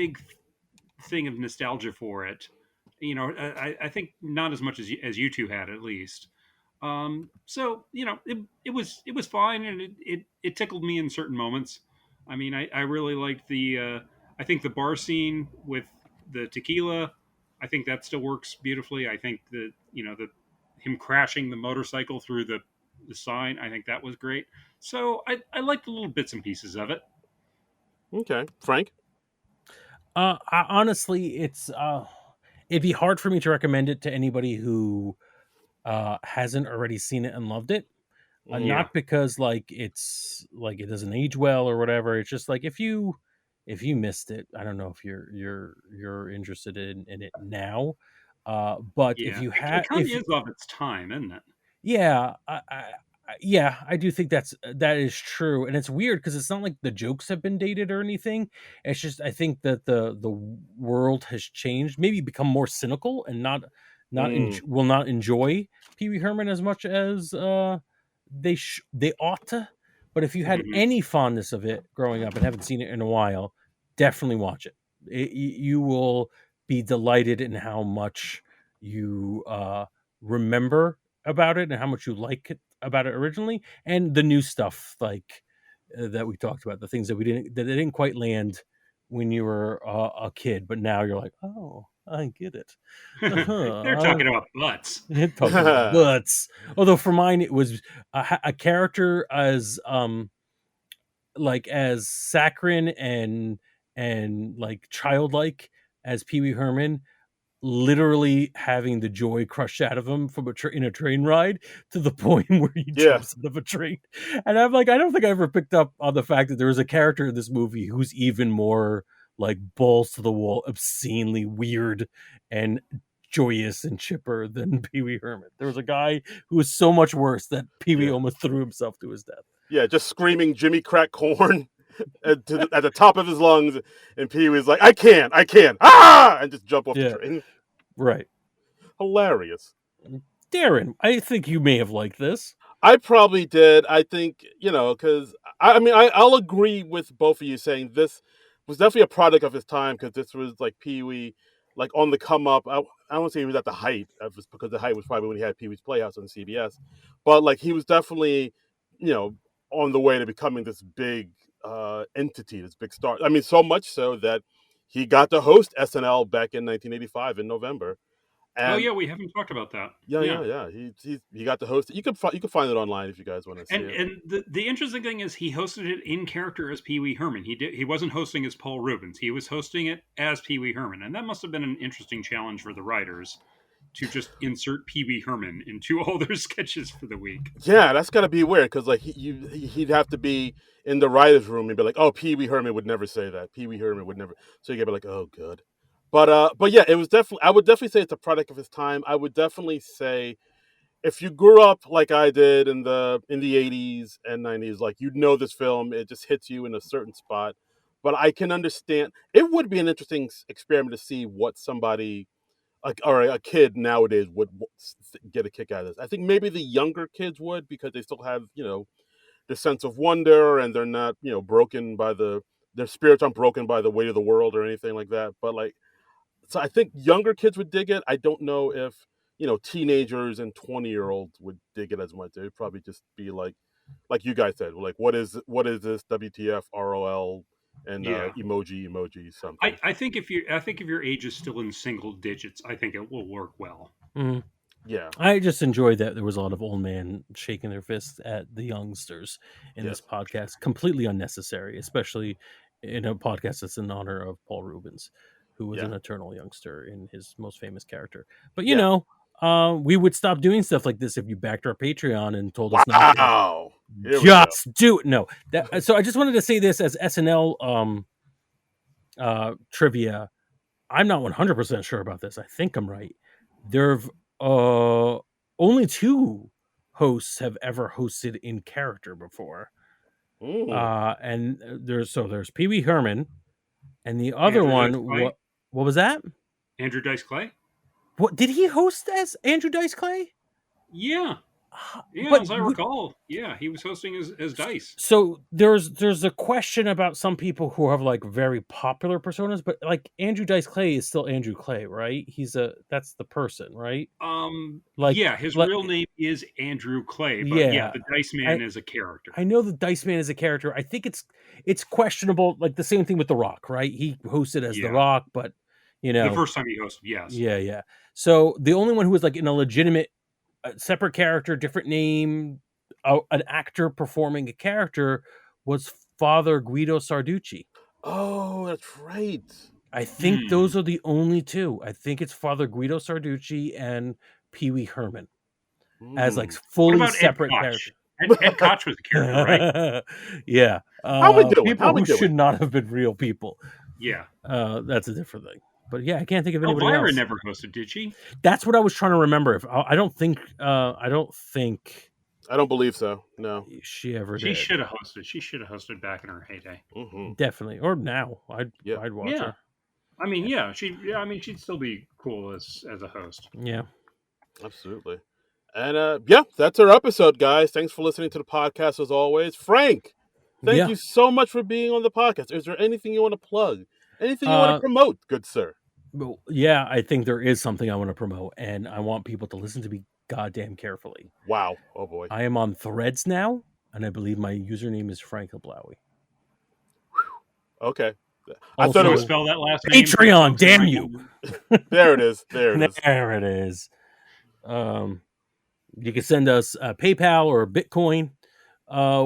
thing of nostalgia for it. You know, I think not as much as you two had at least. So you know, it was fine, and it tickled me in certain moments. I mean, I really liked I think the bar scene with the tequila. I think that still works beautifully. I think that you know the him crashing the motorcycle through the sign. I think that was great. So I liked the little bits and pieces of it. Okay, Frank. Honestly, it'd be hard for me to recommend it to anybody who hasn't already seen it and loved it. Mm, Yeah, Not because like it's like it doesn't age well or whatever. It's just like if you missed it, I don't know if you're interested in it now. But if yeah. you It have kind of if is of its time, isn't it? yeah, yeah, I do think that is true, and it's weird because it's not like the jokes have been dated or anything. It's just I think that the world has changed, maybe become more cynical and mm, will not enjoy Pee Wee Herman as much as they ought to. But if you had Hmm. any fondness of it growing up and haven't seen it in a while, definitely watch it. You will be delighted in how much you remember about it and how much you like it about it originally, and the new stuff like that we talked about, the things that they didn't quite land when you were a kid, but now you're like, oh, I get it. They're Uh-huh. talking about butts. Talking about butts. Although for mine, it was a character as like as saccharine and like childlike as Pee Wee Herman, literally having the joy crushed out of him from in a train ride to the point where he yeah, jumps out of a train. And I'm like, I don't think I ever picked up on the fact that there was a character in this movie who's even more like balls to the wall, obscenely weird and joyous and chipper than Pee Wee Herman. There was a guy who was so much worse that Pee Wee yeah, almost threw himself to his death. yeah. Just screaming Jimmy Crack Corn at the top of his lungs, and Pee Wee's like, I can't, ah, and just jump off the Yeah, train. right. Hilarious. Darren, I think you may have liked this. I probably did. I think, because I mean, I'll agree with both of you saying this was definitely a product of his time because this was like Pee Wee, like on the come up. I won't say he was at the height of his, because the height was probably when he had Pee Wee's Playhouse on CBS, but like he was definitely, you know, on the way to becoming this big entity, this big star. I mean, so much so that he got to host SNL back in 1985 in November, Oh and yeah, we haven't talked about that. yeah, Yeah. yeah, yeah. He got to host it. You can find it online if you guys want to see it. And the interesting thing is he hosted it in character as Pee Wee Herman. He wasn't hosting as Paul Rubens. He was hosting it as Pee Wee Herman, and that must have been an interesting challenge for the writers to just insert Pee Wee Herman into all their sketches for the week. Yeah, that's gotta be weird because like he'd have to be in the writers' room and be like, "Oh, Pee Wee Herman would never say that. Pee Wee Herman would never." So you gotta be like, "Oh, good." But yeah, it was definitely. I would definitely say it's a product of his time. I would definitely say if you grew up like I did in the 80s and 90s, like you'd know this film. It just hits you in a certain spot. But I can understand. It would be an interesting experiment to see what somebody like or a kid nowadays would get a kick out of this. I think maybe the younger kids would because they still have the sense of wonder and they're not broken by their spirits aren't broken by the weight of the world or anything like that. But like so, I think younger kids would dig it. I don't know if teenagers and 20-year-olds would dig it as much. They'd probably just be like you guys said, like what is this WTF ROL and Yeah. emoji something. I think if your age is still in single digits, I think it will work well. Mhm. Yeah. I just enjoyed that there was a lot of old men shaking their fists at the youngsters in this Yes. podcast. Completely unnecessary, especially in a podcast that's in honor of Paul Rubens, who was Yeah. an eternal youngster in his most famous character. But Yeah. we would stop doing stuff like this if you backed our Patreon and told us not to. Wow. Here we go. Just do it. No, so I just wanted to say this as SNL trivia. I'm not 100% sure about this. I think I'm right. There've only two hosts have ever hosted in character before. Mm. And there's Pee Wee Herman, and the other Andrew Dice one, Clay. what was that? Andrew Dice Clay. What did he host as Andrew Dice Clay? Yeah. Yeah, But as I recall, yeah, he was hosting as Dice. so there's a question about some people who have like very popular personas, but like Andrew Dice Clay is still Andrew Clay, right? That's the person, right? Like Yeah, his like real name is Andrew Clay, but yeah, yeah. the Dice Man I is a character. I know the Dice Man is a character. I think it's questionable, like the same thing with The Rock, right? He hosted as The Yeah, Rock, but the first time he hosted, yes. yeah. So the only one who was like in a legitimate separate character, different name, an actor performing a character was Father Guido Sarducci. Oh, that's right. I think those are the only two. I think it's Father Guido Sarducci and Pee Wee Herman as like Mm. What fully about Ed separate Koch? characters. Ed Koch was the character, right? Yeah. How we doing? People How we who should doing? not have been real people. Yeah. That's a different thing. But yeah, I can't think of anybody Elvira else. never hosted, did she? That's what I was trying to remember. If I don't think I don't believe so. No. she ever She did. should have hosted. She should have hosted back in her heyday. Mm-hmm. Definitely, or now I'd watch Yeah. her. I mean, she'd still be cool as a host. Yeah. Absolutely. And that's our episode, guys. Thanks for listening to the podcast as always. Frank, thank you so much for being on the podcast. Is there anything you want to plug? Anything you want to promote, good sir? Well, yeah, I think there is something I want to promote, and I want people to listen to me goddamn carefully. Wow. Oh boy. I am on Threads now, and I believe my username is Frank Hablawi. Okay. Also, I thought it was spell that last name. Patreon, damn you. There it is. There it is. There it is. You can send us PayPal or Bitcoin.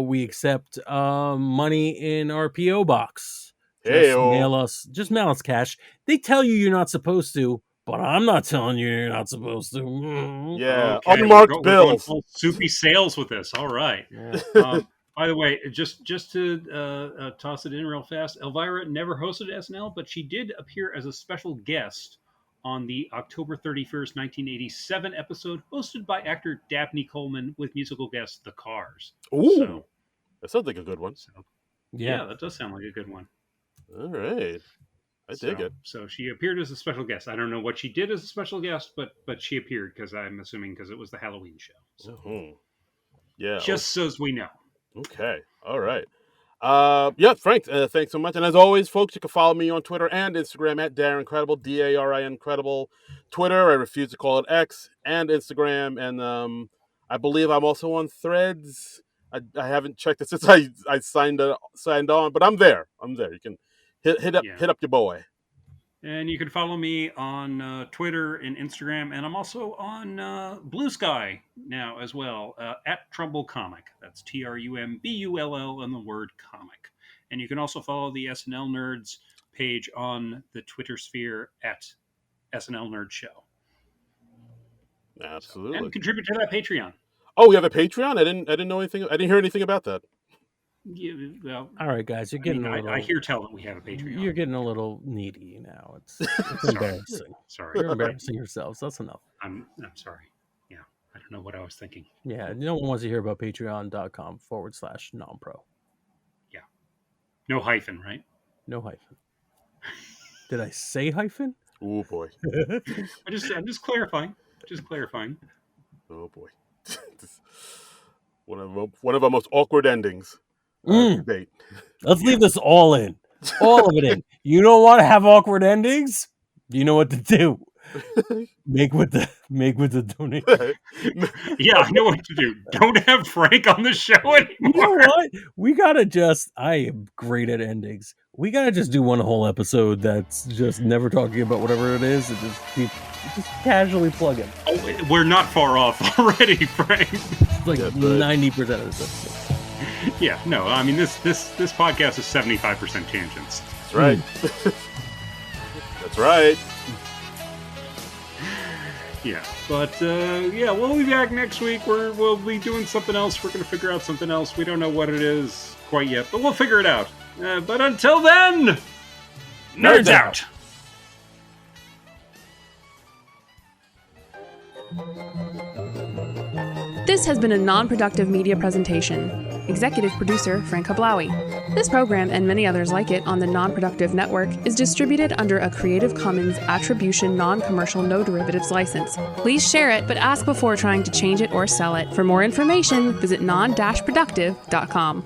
We accept money in our PO box. Just mail us cash. They tell you you're not supposed to, but I'm not telling you you're not supposed to. Yeah, Okay, unmarked we're going bills. full soupy sales with this. All right. Yeah. By the way, just to toss it in real fast, Elvira never hosted SNL, but she did appear as a special guest on the October 31st, 1987 episode hosted by actor Dabney Coleman with musical guest The Cars. Ooh, that sounds like a good one. Yeah, that does sound like a good one. All right. I dig it. So she appeared as a special guest. I don't know what she did as a special guest, but she appeared because I'm assuming because it was the Halloween show. So. Yeah. Just so as we know. Okay. All right. Frank, thanks so much. And as always, folks, you can follow me on Twitter and Instagram at Darren Credible, DARIN Credible. Twitter, I refuse to call it X, and Instagram. And I believe I'm also on Threads. I haven't checked it since I signed on, but I'm there. You can hit up your boy. And you can follow me on Twitter and Instagram, and I'm also on Blue Sky now as well, at Trumbull Comic. That's TRUMBULL and the word comic. And you can also follow the SNL Nerds page on the Twitter sphere at SNL Nerd Show. Absolutely. And contribute to that Patreon. Oh, we have a Patreon? I didn't know anything. I didn't hear anything about that. Yeah, well, all right, guys, you're getting a little. I hear tell that we have a Patreon. You're getting a little needy now. It's embarrassing. Sorry, you're embarrassing yourselves. That's enough. I'm sorry. Yeah, I don't know what I was thinking. Yeah, no one wants to hear about patreon.com/nonpro. Yeah, no hyphen, right? No hyphen. Did I say hyphen? Oh boy. I'm just clarifying. Just clarifying. Oh boy. One of our most awkward endings. Debate. Let's leave this all in. All of it in. You don't want to have awkward endings? You know what to do. Make with the donation. Yeah, I know what to do. Don't have Frank on the show anymore. You know what? We gotta I am great at endings. We gotta just do one whole episode that's just never talking about whatever it is and just casually plug it. Oh, we're not far off already, Frank. It's like 90% of this episode. Yeah, no, I mean this podcast is 75% tangents. That's right. That's right. Yeah, but we'll be back next week. We'll be doing something else. We're going to figure out something else. We don't know what it is quite yet, but we'll figure it out. But until then, nerds out. This has been a non-productive media presentation. Executive producer Frank Hablawi. This program and many others like it on the Non-Productive Network is distributed under a Creative Commons Attribution Non-Commercial No Derivatives license. Please share it, but ask before trying to change it or sell it. For more information, visit non-productive.com.